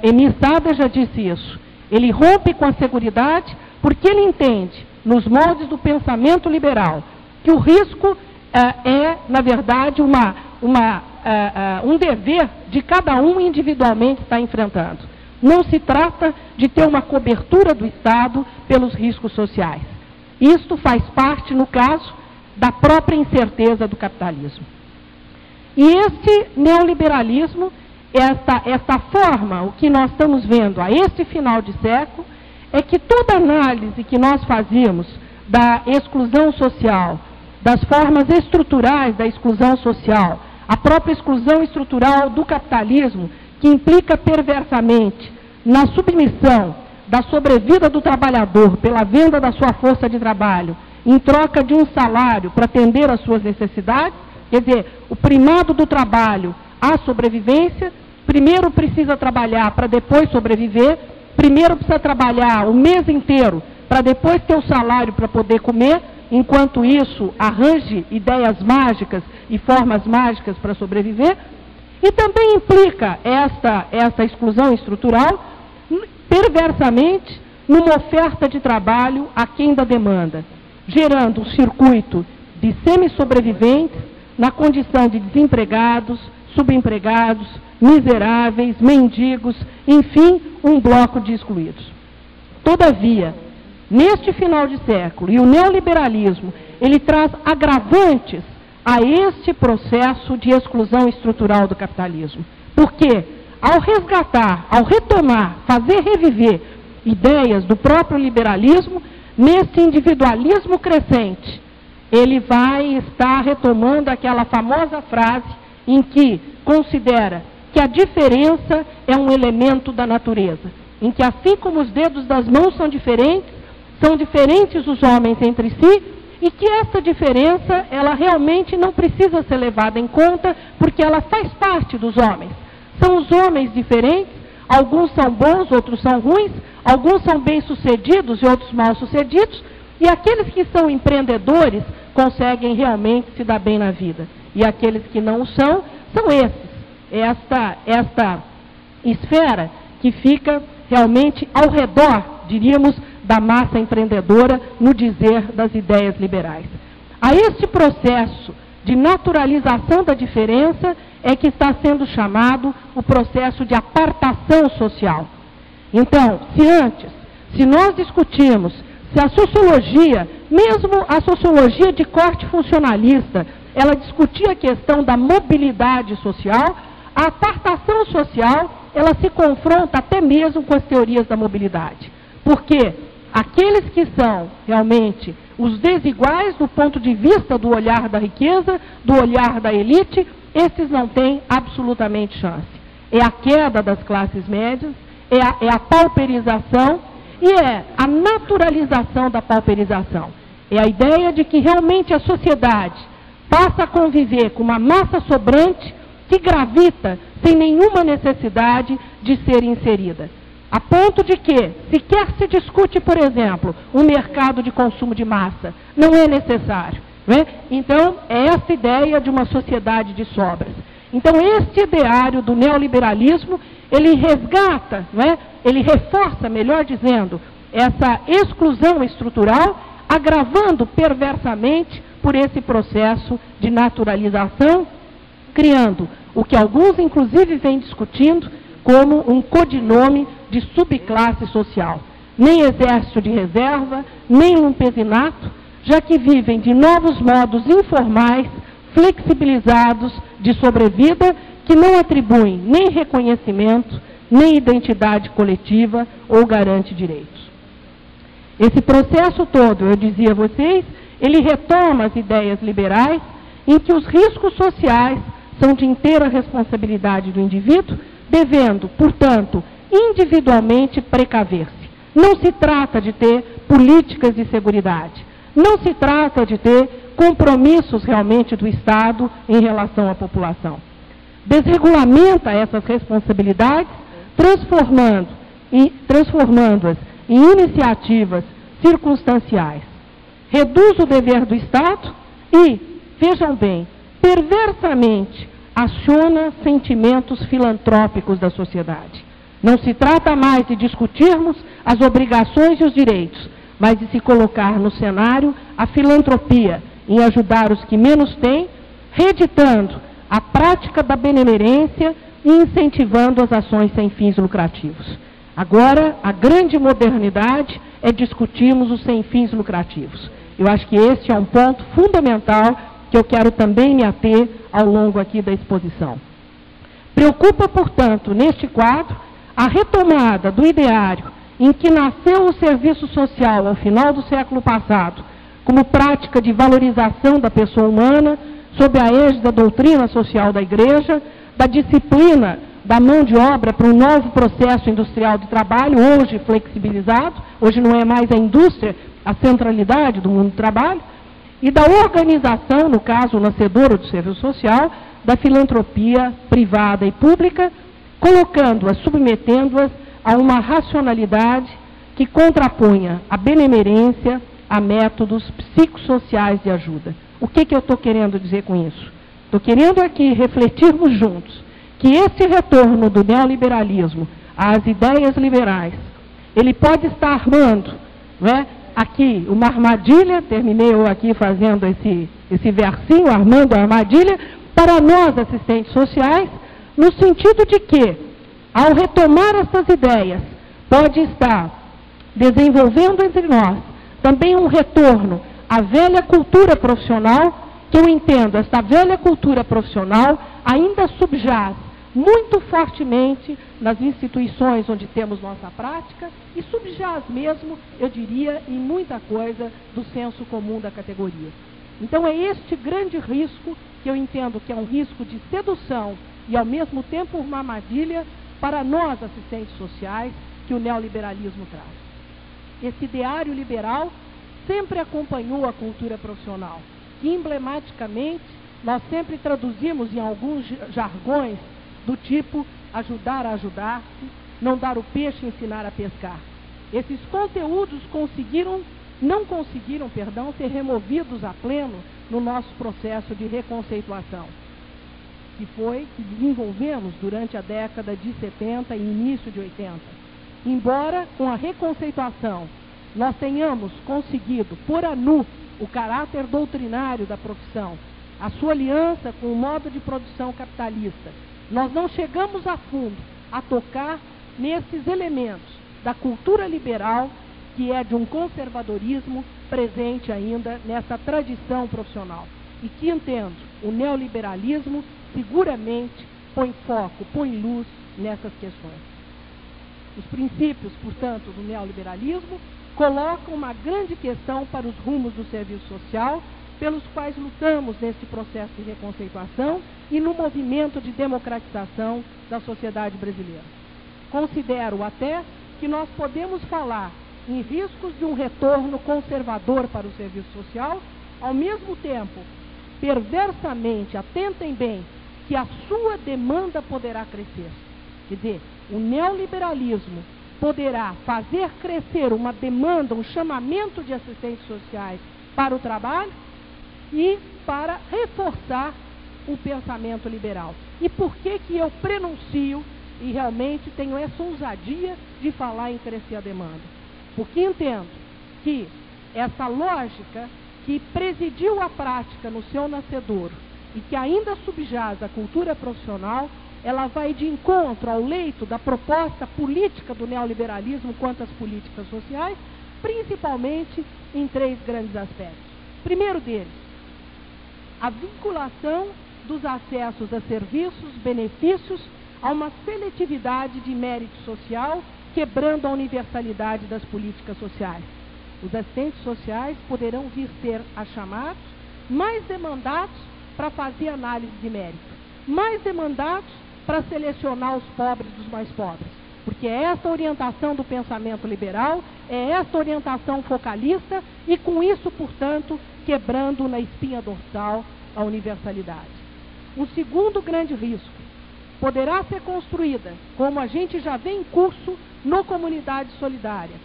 Emir Sader já disse isso. Ele rompe com a seguridade porque ele entende, nos moldes do pensamento liberal, que o risco é, na verdade, um dever de cada um individualmente estar enfrentando. Não se trata de ter uma cobertura do Estado pelos riscos sociais. Isto faz parte, no caso, da própria incerteza do capitalismo. E este neoliberalismo, esta forma, o que nós estamos vendo a este final de século, é que toda análise que nós fazíamos da exclusão social, das formas estruturais da exclusão social, a própria exclusão estrutural do capitalismo, que implica perversamente na submissão da sobrevida do trabalhador pela venda da sua força de trabalho, em troca de um salário para atender às suas necessidades, quer dizer, o primado do trabalho à sobrevivência, primeiro precisa trabalhar para depois sobreviver, primeiro precisa trabalhar o mês inteiro para depois ter o salário para poder comer, enquanto isso arranje ideias mágicas e formas mágicas para sobreviver, e também implica esta exclusão estrutural, perversamente, numa oferta de trabalho aquém da demanda, gerando um circuito de semi-sobreviventes na condição de desempregados, subempregados, miseráveis, mendigos, enfim, um bloco de excluídos. Todavia, neste final de século, e o neoliberalismo, ele traz agravantes a este processo de exclusão estrutural do capitalismo. Porque, ao resgatar, ao retomar, fazer reviver ideias do próprio liberalismo, nesse individualismo crescente, ele vai estar retomando aquela famosa frase em que considera que a diferença é um elemento da natureza, em que assim como os dedos das mãos são diferentes os homens entre si, e que essa diferença, ela realmente não precisa ser levada em conta, porque ela faz parte dos homens. São os homens diferentes, alguns são bons, outros são ruins, alguns são bem-sucedidos e outros mal-sucedidos, e aqueles que são empreendedores conseguem realmente se dar bem na vida. E aqueles que não o são, são esses. Esta esfera que fica realmente ao redor, diríamos, da massa empreendedora, no dizer das ideias liberais. A este processo de naturalização da diferença é que está sendo chamado o processo de apartação social. Então, se nós discutimos se a sociologia, mesmo a sociologia de corte funcionalista, ela discutia a questão da mobilidade social, a apartação social, ela se confronta até mesmo com as teorias da mobilidade. Porque aqueles que são realmente os desiguais do ponto de vista do olhar da riqueza, do olhar da elite, esses não têm absolutamente chance. É a queda das classes médias, é a pauperização e é a naturalização da pauperização. É a ideia de que realmente a sociedade passa a conviver com uma massa sobrante que gravita sem nenhuma necessidade de ser inserida. A ponto de que, sequer se discute, por exemplo, um mercado de consumo de massa, não é necessário. Não é? Então, é essa ideia de uma sociedade de sobras. Então, este ideário do neoliberalismo, ele resgata, não é? Ele reforça, melhor dizendo, essa exclusão estrutural, agravando perversamente por esse processo de naturalização, criando o que alguns, inclusive, vêm discutindo como um codinome de subclasse social. Nem exército de reserva, nem lumpesinato, já que vivem de novos modos informais, flexibilizados de sobrevida, que não atribuem nem reconhecimento, nem identidade coletiva ou garante direitos. Esse processo todo, eu dizia a vocês, ele retoma as ideias liberais, em que os riscos sociais são de inteira responsabilidade do indivíduo, devendo, portanto, individualmente precaver-se. Não se trata de ter políticas de seguridade, não se trata de ter compromissos realmente do Estado em relação à população. Desregulamenta essas responsabilidades, transformando-as em iniciativas circunstanciais. Reduz o dever do Estado e, vejam bem, perversamente aciona sentimentos filantrópicos da sociedade. Não se trata mais de discutirmos as obrigações e os direitos, mas de se colocar no cenário a filantropia em ajudar os que menos têm, reeditando a prática da benemerência e incentivando as ações sem fins lucrativos. Agora, a grande modernidade é discutirmos os sem fins lucrativos. Eu acho que esse é um ponto fundamental que eu quero também me ater ao longo aqui da exposição. Preocupa, portanto, neste quadro, a retomada do ideário em que nasceu o serviço social ao final do século passado, como prática de valorização da pessoa humana, sob a égide da doutrina social da Igreja, da disciplina da mão de obra para um novo processo industrial de trabalho, hoje flexibilizado, hoje não é mais a indústria a centralidade do mundo do trabalho, e da organização, no caso, o nascedouro do serviço social, da filantropia privada e pública, colocando-as, submetendo-as a uma racionalidade que contraponha a benemerência a métodos psicossociais de ajuda. O que eu estou querendo dizer com isso? Estou querendo aqui refletirmos juntos que esse retorno do neoliberalismo às ideias liberais, ele pode estar armando, não é, aqui uma armadilha, terminei eu aqui fazendo esse versinho, armando a armadilha, para nós, assistentes sociais, no sentido de que, ao retomar essas ideias, pode estar desenvolvendo entre nós também um retorno à velha cultura profissional, que eu entendo, esta velha cultura profissional ainda subjaz muito fortemente nas instituições onde temos nossa prática e subjaz mesmo, eu diria, em muita coisa do senso comum da categoria. Então é este grande risco que eu entendo que é um risco de sedução e ao mesmo tempo uma armadilha para nós, assistentes sociais, que o neoliberalismo traz. Esse ideário liberal sempre acompanhou a cultura profissional, que emblematicamente nós sempre traduzimos em alguns jargões do tipo ajudar a ajudar-se, não dar o peixe e ensinar a pescar. Esses conteúdos não conseguiram ser removidos a pleno no nosso processo de reconceituação, que desenvolvemos durante a década de 70 e início de 80. Embora com a reconceituação nós tenhamos conseguido pôr a nu o caráter doutrinário da profissão, a sua aliança com o modo de produção capitalista, nós não chegamos a fundo a tocar nesses elementos da cultura liberal, que é de um conservadorismo presente ainda nessa tradição profissional. E que entendo, o neoliberalismo seguramente põe foco, põe luz nessas questões. Os princípios, portanto, do neoliberalismo colocam uma grande questão para os rumos do serviço social, pelos quais lutamos nesse processo de reconceituação e no movimento de democratização da sociedade brasileira. Considero até que nós podemos falar em riscos de um retorno conservador para o serviço social, ao mesmo tempo, perversamente, atentem bem, que a sua demanda poderá crescer. Quer dizer, o neoliberalismo poderá fazer crescer uma demanda, um chamamento de assistentes sociais para o trabalho e para reforçar o pensamento liberal. E por que eu prenuncio e realmente tenho essa ousadia de falar em crescer a demanda? Porque entendo que essa lógica que presidiu a prática no seu nascedouro e que ainda subjaz a cultura profissional, ela vai de encontro ao leito da proposta política do neoliberalismo quanto às políticas sociais, principalmente em 3 grandes aspectos. Primeiro deles, a vinculação dos acessos a serviços, benefícios, a uma seletividade de mérito social, quebrando a universalidade das políticas sociais. Os assistentes sociais poderão vir ser chamados mais demandados para fazer análise de mérito, mais demandados para selecionar os pobres dos mais pobres, porque é essa orientação do pensamento liberal, é essa orientação focalista e com isso, portanto, quebrando na espinha dorsal a universalidade. Um segundo grande risco poderá ser construída, como a gente já vê em curso no Comunidade Solidária,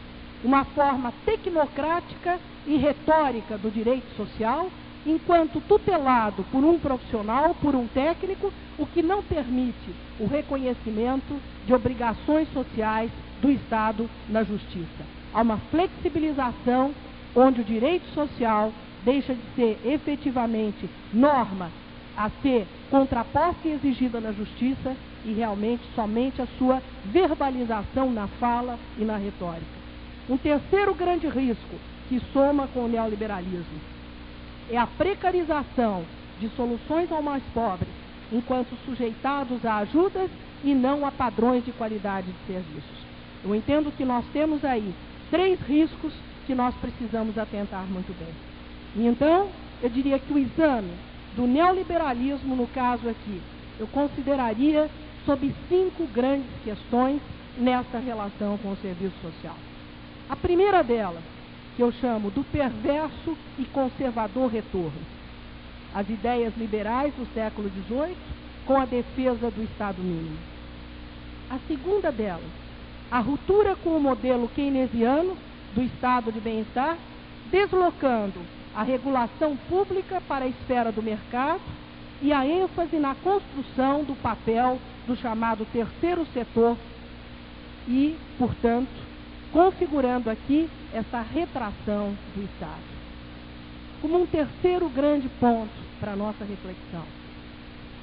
uma forma tecnocrática e retórica do direito social, enquanto tutelado por um profissional, por um técnico, o que não permite o reconhecimento de obrigações sociais do Estado na justiça. Há uma flexibilização onde o direito social deixa de ser efetivamente norma a ser contraposta e exigida na justiça e realmente somente a sua verbalização na fala e na retórica. Um terceiro grande risco que soma com o neoliberalismo é a precarização de soluções ao mais pobres, enquanto sujeitados a ajudas e não a padrões de qualidade de serviços. Eu entendo que nós temos aí 3 riscos que nós precisamos atentar muito bem. E então, eu diria que o exame do neoliberalismo, no caso aqui, eu consideraria sob 5 grandes questões nessa relação com o serviço social. A primeira delas, que eu chamo do perverso e conservador retorno. As ideias liberais do século XVIII com a defesa do Estado mínimo. A segunda delas, a ruptura com o modelo keynesiano do Estado de bem-estar, deslocando a regulação pública para a esfera do mercado e a ênfase na construção do papel do chamado terceiro setor e, portanto, configurando aqui essa retração do Estado. Como um terceiro grande ponto para a nossa reflexão,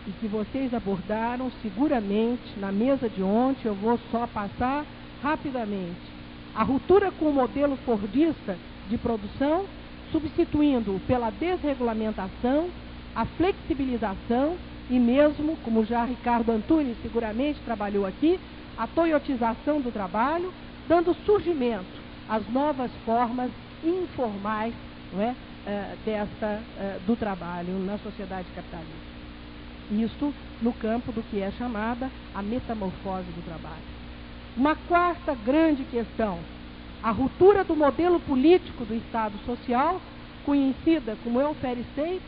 e que vocês abordaram seguramente na mesa de ontem, eu vou só passar rapidamente. A ruptura com o modelo fordista de produção, substituindo pela desregulamentação, a flexibilização e mesmo, como já Ricardo Antunes seguramente trabalhou aqui, a toyotização do trabalho, dando surgimento às novas formas informais, não é, do trabalho na sociedade capitalista. Isto no campo do que é chamada a metamorfose do trabalho. Uma quarta grande questão, a ruptura do modelo político do Estado social, conhecida como welfare state,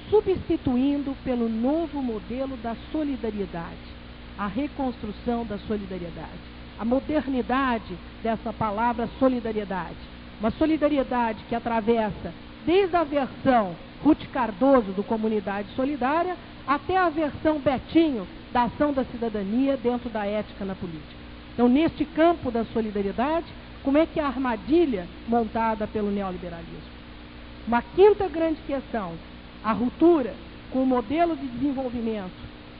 substituindo pelo novo modelo da solidariedade, a reconstrução da solidariedade, a modernidade dessa palavra solidariedade, uma solidariedade que atravessa desde a versão Ruth Cardoso do Comunidade Solidária até a versão Betinho da ação da cidadania dentro da ética na política. Então, neste campo da solidariedade, como é que é a armadilha montada pelo neoliberalismo? Uma quinta grande questão, a ruptura com o modelo de desenvolvimento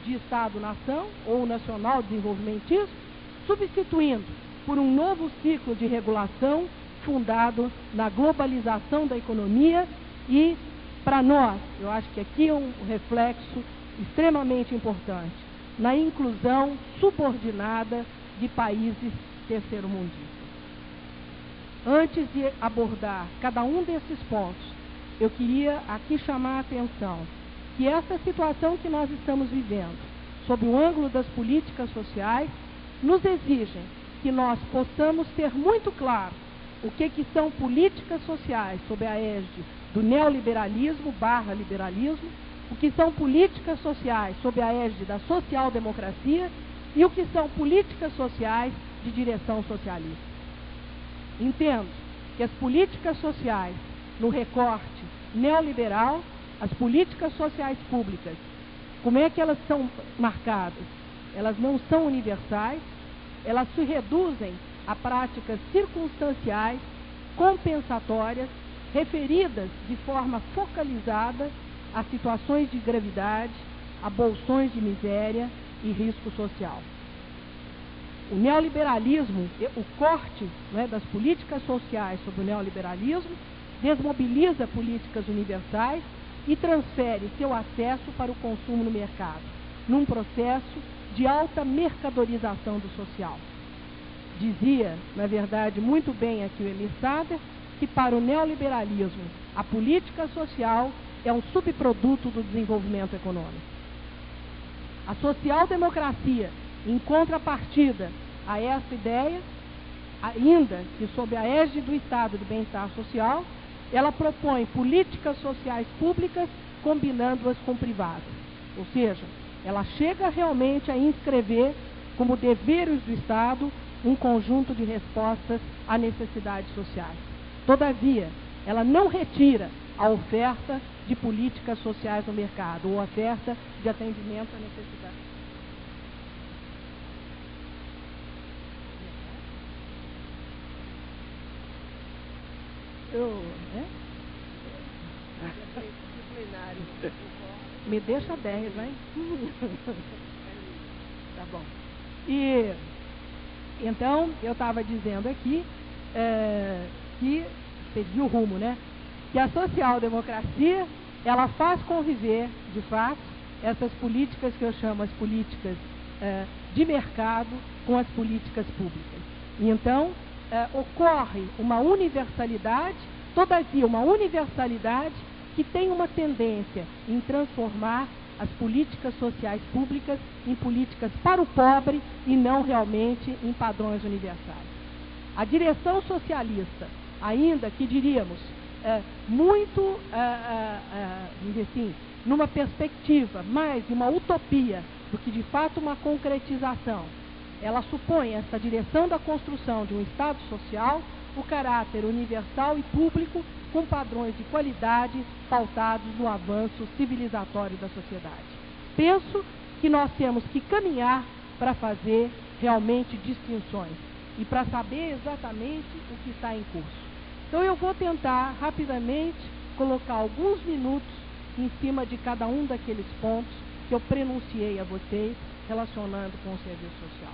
de Estado-nação ou nacional desenvolvimentismo, substituindo por um novo ciclo de regulação fundado na globalização da economia e, para nós, eu acho que aqui é um reflexo extremamente importante, na inclusão subordinada de países terceiro-mundistas. Antes de abordar cada um desses pontos, eu queria aqui chamar a atenção que essa situação que nós estamos vivendo, sob o ângulo das políticas sociais, nos exigem que nós possamos ter muito claro o que são políticas sociais sob a égide do neoliberalismo / liberalismo, o que são políticas sociais sob a égide da social-democracia e o que são políticas sociais de direção socialista. Entendo que as políticas sociais no recorte neoliberal, as políticas sociais públicas, como é que elas são marcadas? Elas não são universais, elas se reduzem a práticas circunstanciais, compensatórias, referidas de forma focalizada a situações de gravidade, a bolsões de miséria e risco social. O neoliberalismo, o corte, né, das políticas sociais sobre o neoliberalismo, desmobiliza políticas universais e transfere seu acesso para o consumo no mercado, num processo de alta mercadorização do social. Dizia, na verdade, muito bem aqui o Emir Sader, que para o neoliberalismo a política social é um subproduto do desenvolvimento econômico. A social-democracia, em contrapartida a essa ideia, ainda que sob a égide do Estado de bem-estar social, ela propõe políticas sociais públicas combinando-as com privadas. Ou seja, ela chega realmente a inscrever como deveres do Estado um conjunto de respostas a necessidades sociais. Todavia, ela não retira a oferta de políticas sociais no mercado, ou a oferta de atendimento à necessidade. Me deixa 10, hein? Tá. Tá bom. E então eu estava dizendo aqui que perdi o rumo, né? Que a social-democracia ela faz conviver, de fato, essas políticas que eu chamo as políticas de mercado com as políticas públicas. E então ocorre uma universalidade, todavia uma universalidade que tem uma tendência em transformar as políticas sociais públicas em políticas para o pobre e não realmente em padrões universais. A direção socialista, ainda que diríamos muito, assim, numa perspectiva mais de uma utopia do que de fato uma concretização, ela supõe essa direção da construção de um Estado social, o caráter universal e público com padrões de qualidade pautados no avanço civilizatório da sociedade. Penso que nós temos que caminhar para fazer realmente distinções e para saber exatamente o que está em curso. Então eu vou tentar rapidamente colocar alguns minutos em cima de cada um daqueles pontos que eu prenunciei a vocês relacionando com o serviço social.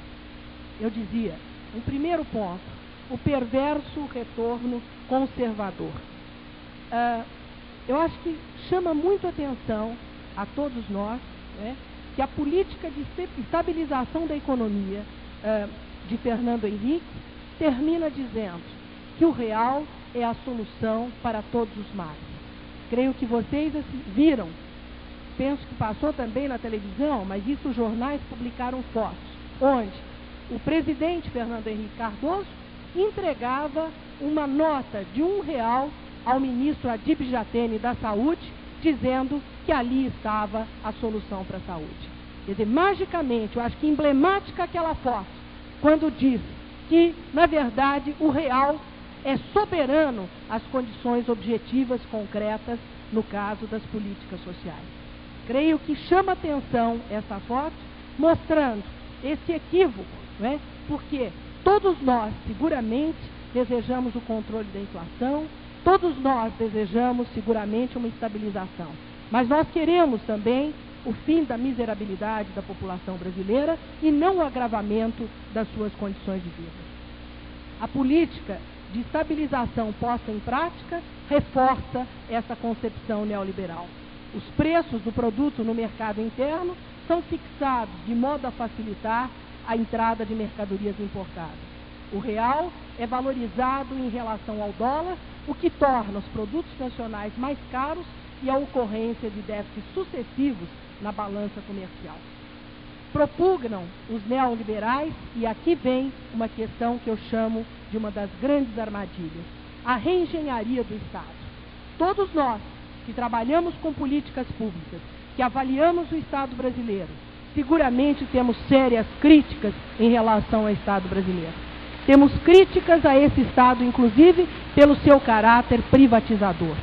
Eu dizia, um primeiro ponto, o perverso retorno conservador. Eu acho que chama muito atenção a todos nós, né, que a política de estabilização da economia de Fernando Henrique termina dizendo que o real é a solução para todos os males. Creio que vocês viram, penso que passou também na televisão, mas isso os jornais publicaram fotos, onde o presidente Fernando Henrique Cardoso entregava uma nota de R$1 ao ministro Adib Jatene da Saúde, dizendo que ali estava a solução para a saúde. Quer dizer, magicamente, eu acho que emblemática aquela foto, quando diz que, na verdade, o real é soberano às condições objetivas concretas no caso das políticas sociais. Creio que chama atenção essa foto, mostrando esse equívoco, né? Porque todos nós, seguramente, desejamos o controle da inflação, todos nós desejamos, seguramente, uma estabilização. Mas nós queremos também o fim da miserabilidade da população brasileira e não o agravamento das suas condições de vida. A política de estabilização posta em prática reforça essa concepção neoliberal. Os preços do produto no mercado interno são fixados de modo a facilitar a entrada de mercadorias importadas. O real é valorizado em relação ao dólar, o que torna os produtos nacionais mais caros e a ocorrência de déficits sucessivos na balança comercial. Propugnam os neoliberais, e aqui vem uma questão que eu chamo de uma das grandes armadilhas, a reengenharia do Estado. Todos nós que trabalhamos com políticas públicas, que avaliamos o Estado brasileiro, seguramente temos sérias críticas em relação ao Estado brasileiro. Temos críticas a esse Estado, inclusive, pelo seu caráter privatizador.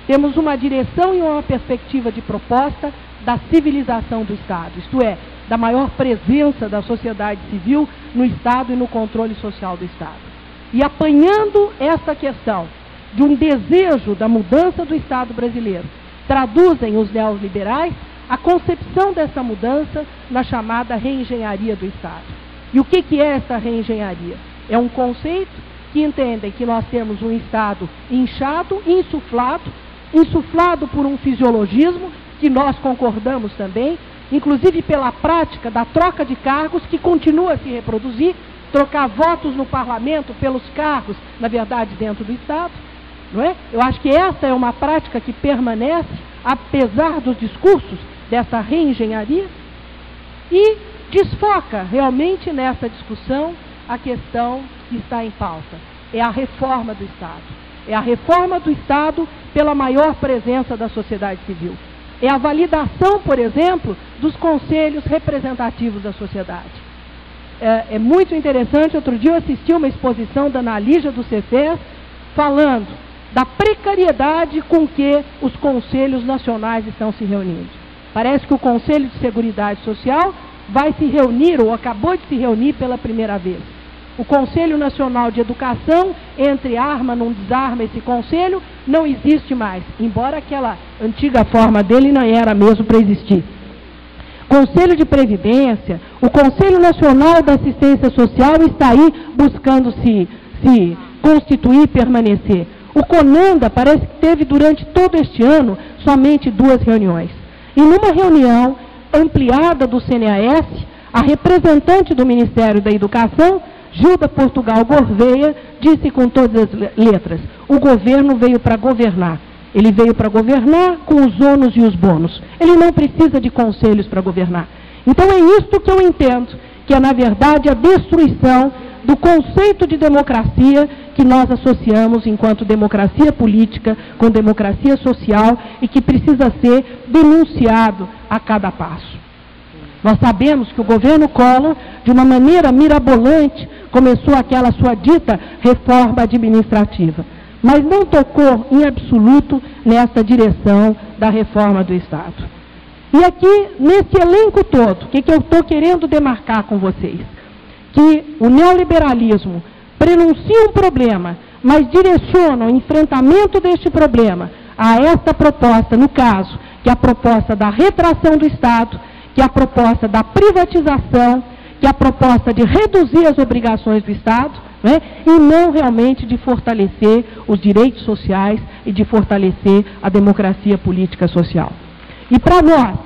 Temos uma direção e uma perspectiva de proposta da civilização do Estado, isto é, da maior presença da sociedade civil no Estado e no controle social do Estado. E apanhando esta questão de um desejo da mudança do Estado brasileiro, traduzem os neoliberais a concepção dessa mudança na chamada reengenharia do Estado. E o que é essa reengenharia? É um conceito que entendem que nós temos um Estado inchado, insuflado por um fisiologismo, que nós concordamos também, inclusive pela prática da troca de cargos, que continua a se reproduzir, trocar votos no parlamento pelos cargos, na verdade, dentro do Estado. Não é? Eu acho que essa é uma prática que permanece, apesar dos discursos dessa reengenharia, e desfoca realmente nessa discussão a questão que está em pauta. É a reforma do Estado. É a reforma do Estado pela maior presença da sociedade civil. É a validação, por exemplo, dos conselhos representativos da sociedade. É muito interessante, outro dia eu assisti uma exposição da Ana Lígia do Cefes, falando da precariedade com que os conselhos nacionais estão se reunindo. Parece que o Conselho de Seguridade Social vai se reunir, ou acabou de se reunir pela primeira vez. O Conselho Nacional de Educação, entre arma, não desarma esse conselho, não existe mais, embora aquela antiga forma dele não era mesmo para existir. Conselho de Previdência, o Conselho Nacional da Assistência Social está aí buscando se constituir e permanecer. O CONANDA parece que teve durante todo este ano somente 2 reuniões. E numa reunião ampliada do CNAS, a representante do Ministério da Educação, Gilda Portugal Gouveia, disse com todas as letras: o governo veio para governar. Ele veio para governar com os ônus e os bônus. Ele não precisa de conselhos para governar. Então é isto que eu entendo, que é, na verdade, a destruição do conceito de democracia que nós associamos enquanto democracia política com democracia social e que precisa ser denunciado a cada passo. Nós sabemos que o governo Collor, de uma maneira mirabolante, começou aquela sua dita reforma administrativa, mas não tocou em absoluto nessa direção da reforma do Estado. E aqui, nesse elenco todo, o que eu estou querendo demarcar com vocês? Que o neoliberalismo prenuncia um problema, mas direciona o enfrentamento deste problema a esta proposta, no caso, que é a proposta da retração do Estado, que é a proposta da privatização, que é a proposta de reduzir as obrigações do Estado, né, e não realmente de fortalecer os direitos sociais e de fortalecer a democracia política social. E para nós,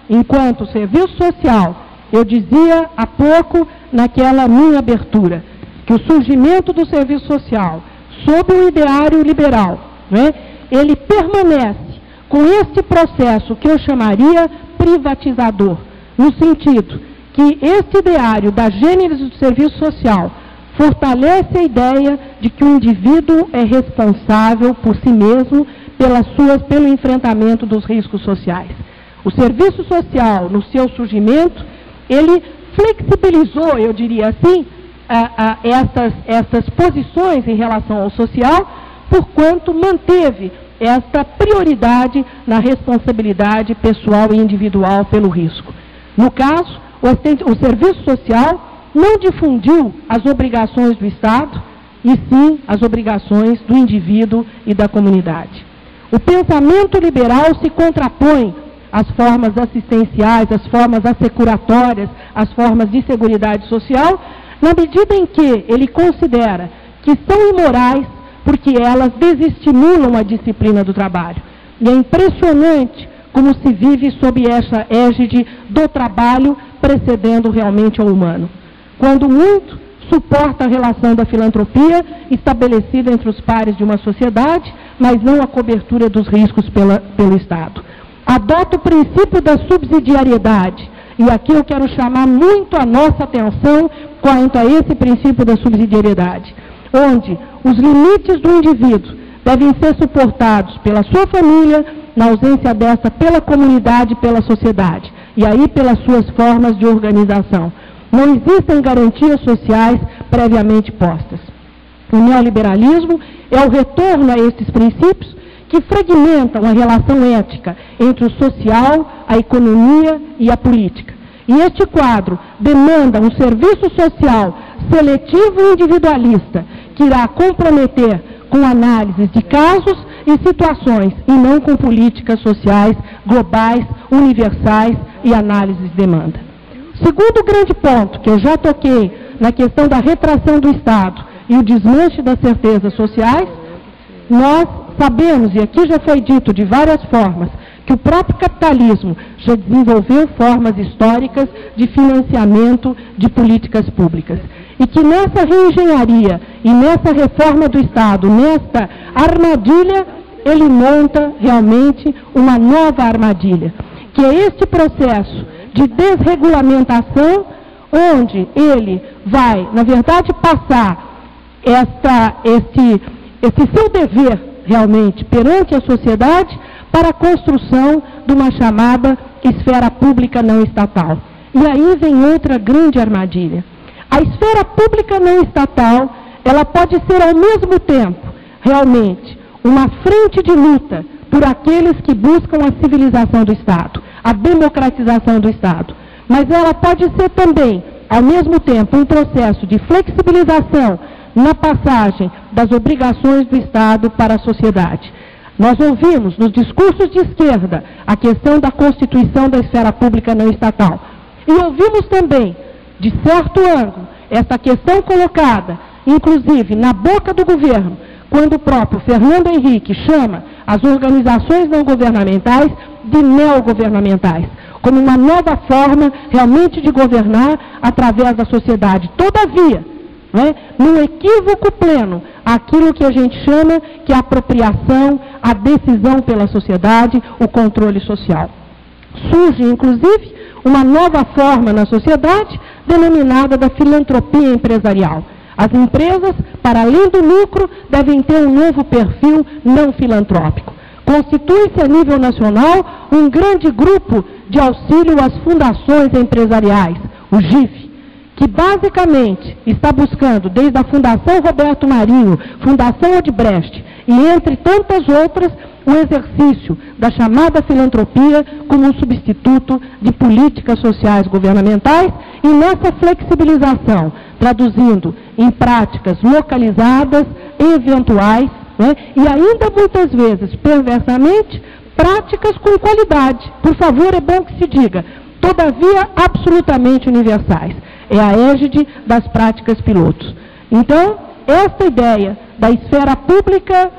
enquanto serviço social, eu dizia há pouco, naquela minha abertura, que o surgimento do serviço social, sob o ideário liberal, né, ele permanece com este processo que eu chamaria privatizador, no sentido que este ideário da gênese do serviço social fortalece a ideia de que o indivíduo é responsável por si mesmo pelo enfrentamento dos riscos sociais. O serviço social, no seu surgimento, ele flexibilizou, eu diria assim, essas posições em relação ao social, porquanto manteve esta prioridade na responsabilidade pessoal e individual pelo risco. No caso, o serviço social não difundiu as obrigações do Estado, e sim as obrigações do indivíduo e da comunidade. O pensamento liberal se contrapõe às formas assistenciais, às formas assecuratórias, às formas de seguridade social, na medida em que ele considera que são imorais porque elas desestimulam a disciplina do trabalho. E é impressionante como se vive sob essa égide do trabalho precedendo realmente ao humano. Quando muito, suporta a relação da filantropia estabelecida entre os pares de uma sociedade, mas não a cobertura dos riscos pelo Estado. Adota o princípio da subsidiariedade, e aqui eu quero chamar muito a nossa atenção quanto a esse princípio da subsidiariedade, onde os limites do indivíduo devem ser suportados pela sua família, na ausência dessa pela comunidade e pela sociedade, e aí pelas suas formas de organização. Não existem garantias sociais previamente postas. O neoliberalismo é o retorno a esses princípios que fragmentam a relação ética entre o social, a economia e a política. E este quadro demanda um serviço social seletivo e individualista, que irá comprometer com análises de casos e situações, e não com políticas sociais globais, universais e análises de demanda. Segundo grande ponto, que eu já toquei na questão da retração do Estado e o desmanche das certezas sociais, nós sabemos, e aqui já foi dito de várias formas, que o próprio capitalismo já desenvolveu formas históricas de financiamento de políticas públicas. E que nessa reengenharia e nessa reforma do Estado, nesta armadilha, ele monta realmente uma nova armadilha, que é este processo de desregulamentação, onde ele vai, na verdade, passar esse seu dever realmente perante a sociedade para a construção de uma chamada esfera pública não estatal. E aí vem outra grande armadilha. A esfera pública não estatal, ela pode ser ao mesmo tempo, realmente, uma frente de luta por aqueles que buscam a civilização do Estado, a democratização do Estado. Mas ela pode ser também, ao mesmo tempo, um processo de flexibilização na passagem das obrigações do Estado para a sociedade. Nós ouvimos nos discursos de esquerda a questão da constituição da esfera pública não estatal. E ouvimos também, de certo ângulo, essa questão colocada, inclusive na boca do governo, quando o próprio Fernando Henrique chama as organizações não governamentais de neogovernamentais, como uma nova forma realmente de governar através da sociedade. Todavia, num equívoco pleno, aquilo que a gente chama que é a apropriação, a decisão pela sociedade, o controle social. Surge, inclusive, uma nova forma na sociedade, denominada da filantropia empresarial. As empresas, para além do lucro, devem ter um novo perfil não filantrópico. Constitui-se a nível nacional um grande grupo de auxílio às fundações empresariais, o GIF, que basicamente está buscando, desde a Fundação Roberto Marinho, Fundação Odebrecht e entre tantas outras, o exercício da chamada filantropia como um substituto de políticas sociais governamentais e nessa flexibilização, traduzindo em práticas localizadas, eventuais, e ainda muitas vezes, perversamente, práticas com qualidade. Por favor, é bom que se diga, todavia absolutamente universais. É a égide das práticas pilotos. Então, esta ideia da esfera pública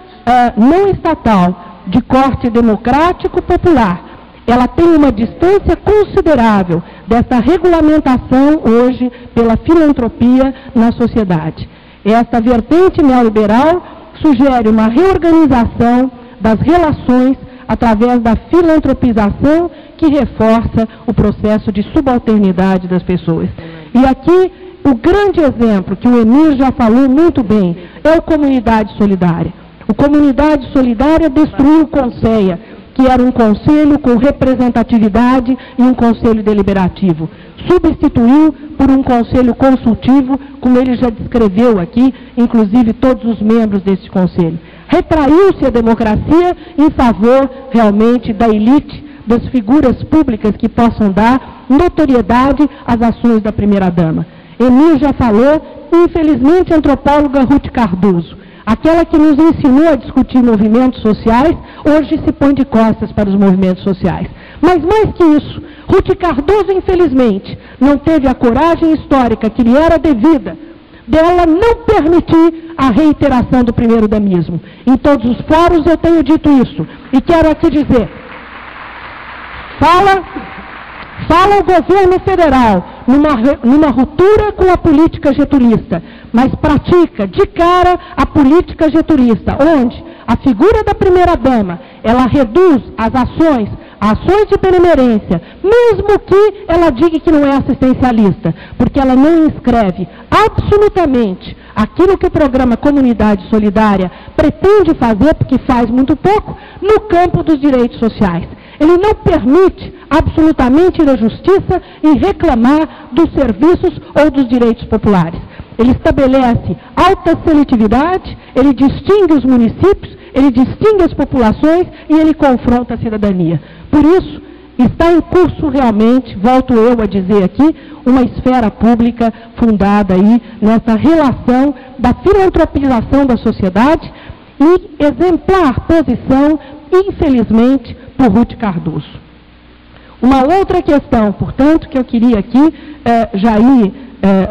não estatal, de corte democrático popular, ela tem uma distância considerável dessa regulamentação hoje pela filantropia na sociedade. Esta vertente neoliberal sugere uma reorganização das relações através da filantropização que reforça o processo de subalternidade das pessoas. E aqui, o grande exemplo, que o Emir já falou muito bem, é o Comunidade Solidária. O Comunidade Solidária destruiu o CONSEA, que era um conselho com representatividade e um conselho deliberativo. Substituiu por um conselho consultivo, como ele já descreveu aqui, inclusive todos os membros desse conselho. Retraiu-se a democracia em favor, realmente, da elite, das figuras públicas que possam dar notoriedade às ações da primeira-dama. Emir já falou, infelizmente, a antropóloga Ruth Cardoso, aquela que nos ensinou a discutir movimentos sociais, hoje se põe de costas para os movimentos sociais. Mas mais que isso, Ruth Cardoso, infelizmente, não teve a coragem histórica que lhe era devida dela não permitir a reiteração do primeiro-damismo. Em todos os fóruns eu tenho dito isso, e quero aqui dizer, fala o governo federal numa ruptura com a política getulista, mas pratica de cara a política getulista, onde a figura da primeira-dama, ela reduz as ações de benemerência, mesmo que ela diga que não é assistencialista, porque ela não inscreve absolutamente aquilo que o programa Comunidade Solidária pretende fazer, porque faz muito pouco, no campo dos direitos sociais. Ele não permite absolutamente ir à justiça e reclamar dos serviços ou dos direitos populares. Ele estabelece alta seletividade, ele distingue os municípios, ele distingue as populações e ele confronta a cidadania. Por isso, está em curso realmente, volto eu a dizer aqui, uma esfera pública fundada aí nessa relação da filantropização da sociedade e exemplar posição, infelizmente, por Ruth Cardoso. Uma outra questão, portanto, que eu queria aqui já ir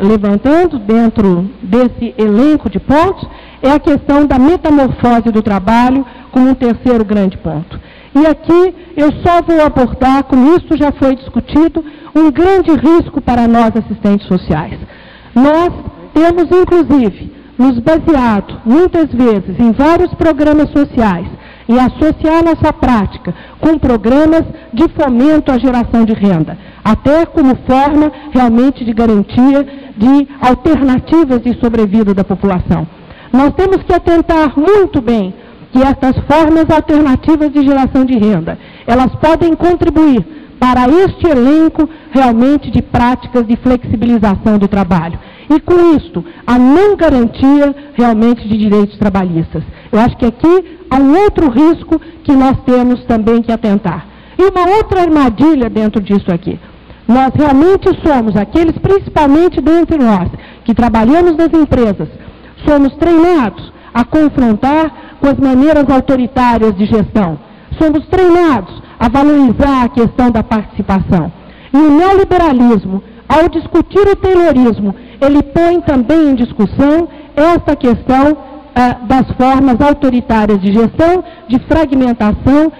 levantando dentro desse elenco de pontos, é a questão da metamorfose do trabalho como um terceiro grande ponto. E aqui eu só vou abordar, como isso já foi discutido, um grande risco para nós assistentes sociais. Nós temos, inclusive, nos baseado, muitas vezes, em vários programas sociais, e associar nossa prática com programas de fomento à geração de renda, até como forma realmente de garantia de alternativas de sobrevida da população. Nós temos que atentar muito bem que estas formas alternativas de geração de renda, elas podem contribuir para este elenco realmente de práticas de flexibilização do trabalho. E com isto, a não garantia realmente de direitos trabalhistas. Eu acho que aqui há um outro risco que nós temos também que atentar. E uma outra armadilha dentro disso aqui. Nós realmente somos aqueles, principalmente dentre nós, que trabalhamos nas empresas, somos treinados a confrontar com as maneiras autoritárias de gestão. Somos treinados a valorizar a questão da participação. E o neoliberalismo, ao discutir o taylorismo, ele põe também em discussão essa questão das formas autoritárias de gestão, de fragmentação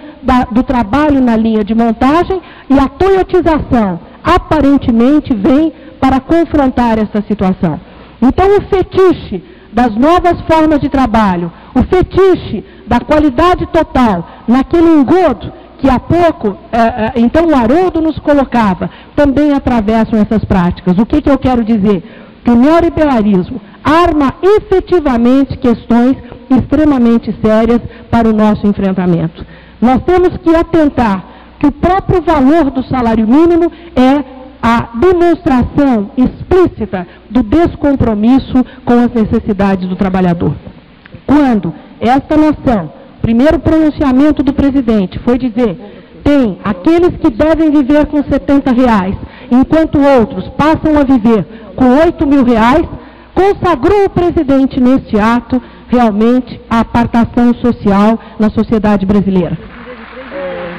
do trabalho na linha de montagem, e a toyotização aparentemente vem para confrontar essa situação. Então, o fetiche das novas formas de trabalho, o fetiche da qualidade total, naquele engodo que há pouco, então, o Haroldo nos colocava, também atravessam essas práticas. O que eu quero dizer? Que o neoliberalismo arma efetivamente questões extremamente sérias para o nosso enfrentamento. Nós temos que atentar que o próprio valor do salário mínimo é a demonstração explícita do descompromisso com as necessidades do trabalhador. Quando esta nação, primeiro pronunciamento do presidente foi dizer, tem aqueles que devem viver com R$70, enquanto outros passam a viver com R$8.000, consagrou o presidente neste ato realmente a apartação social na sociedade brasileira.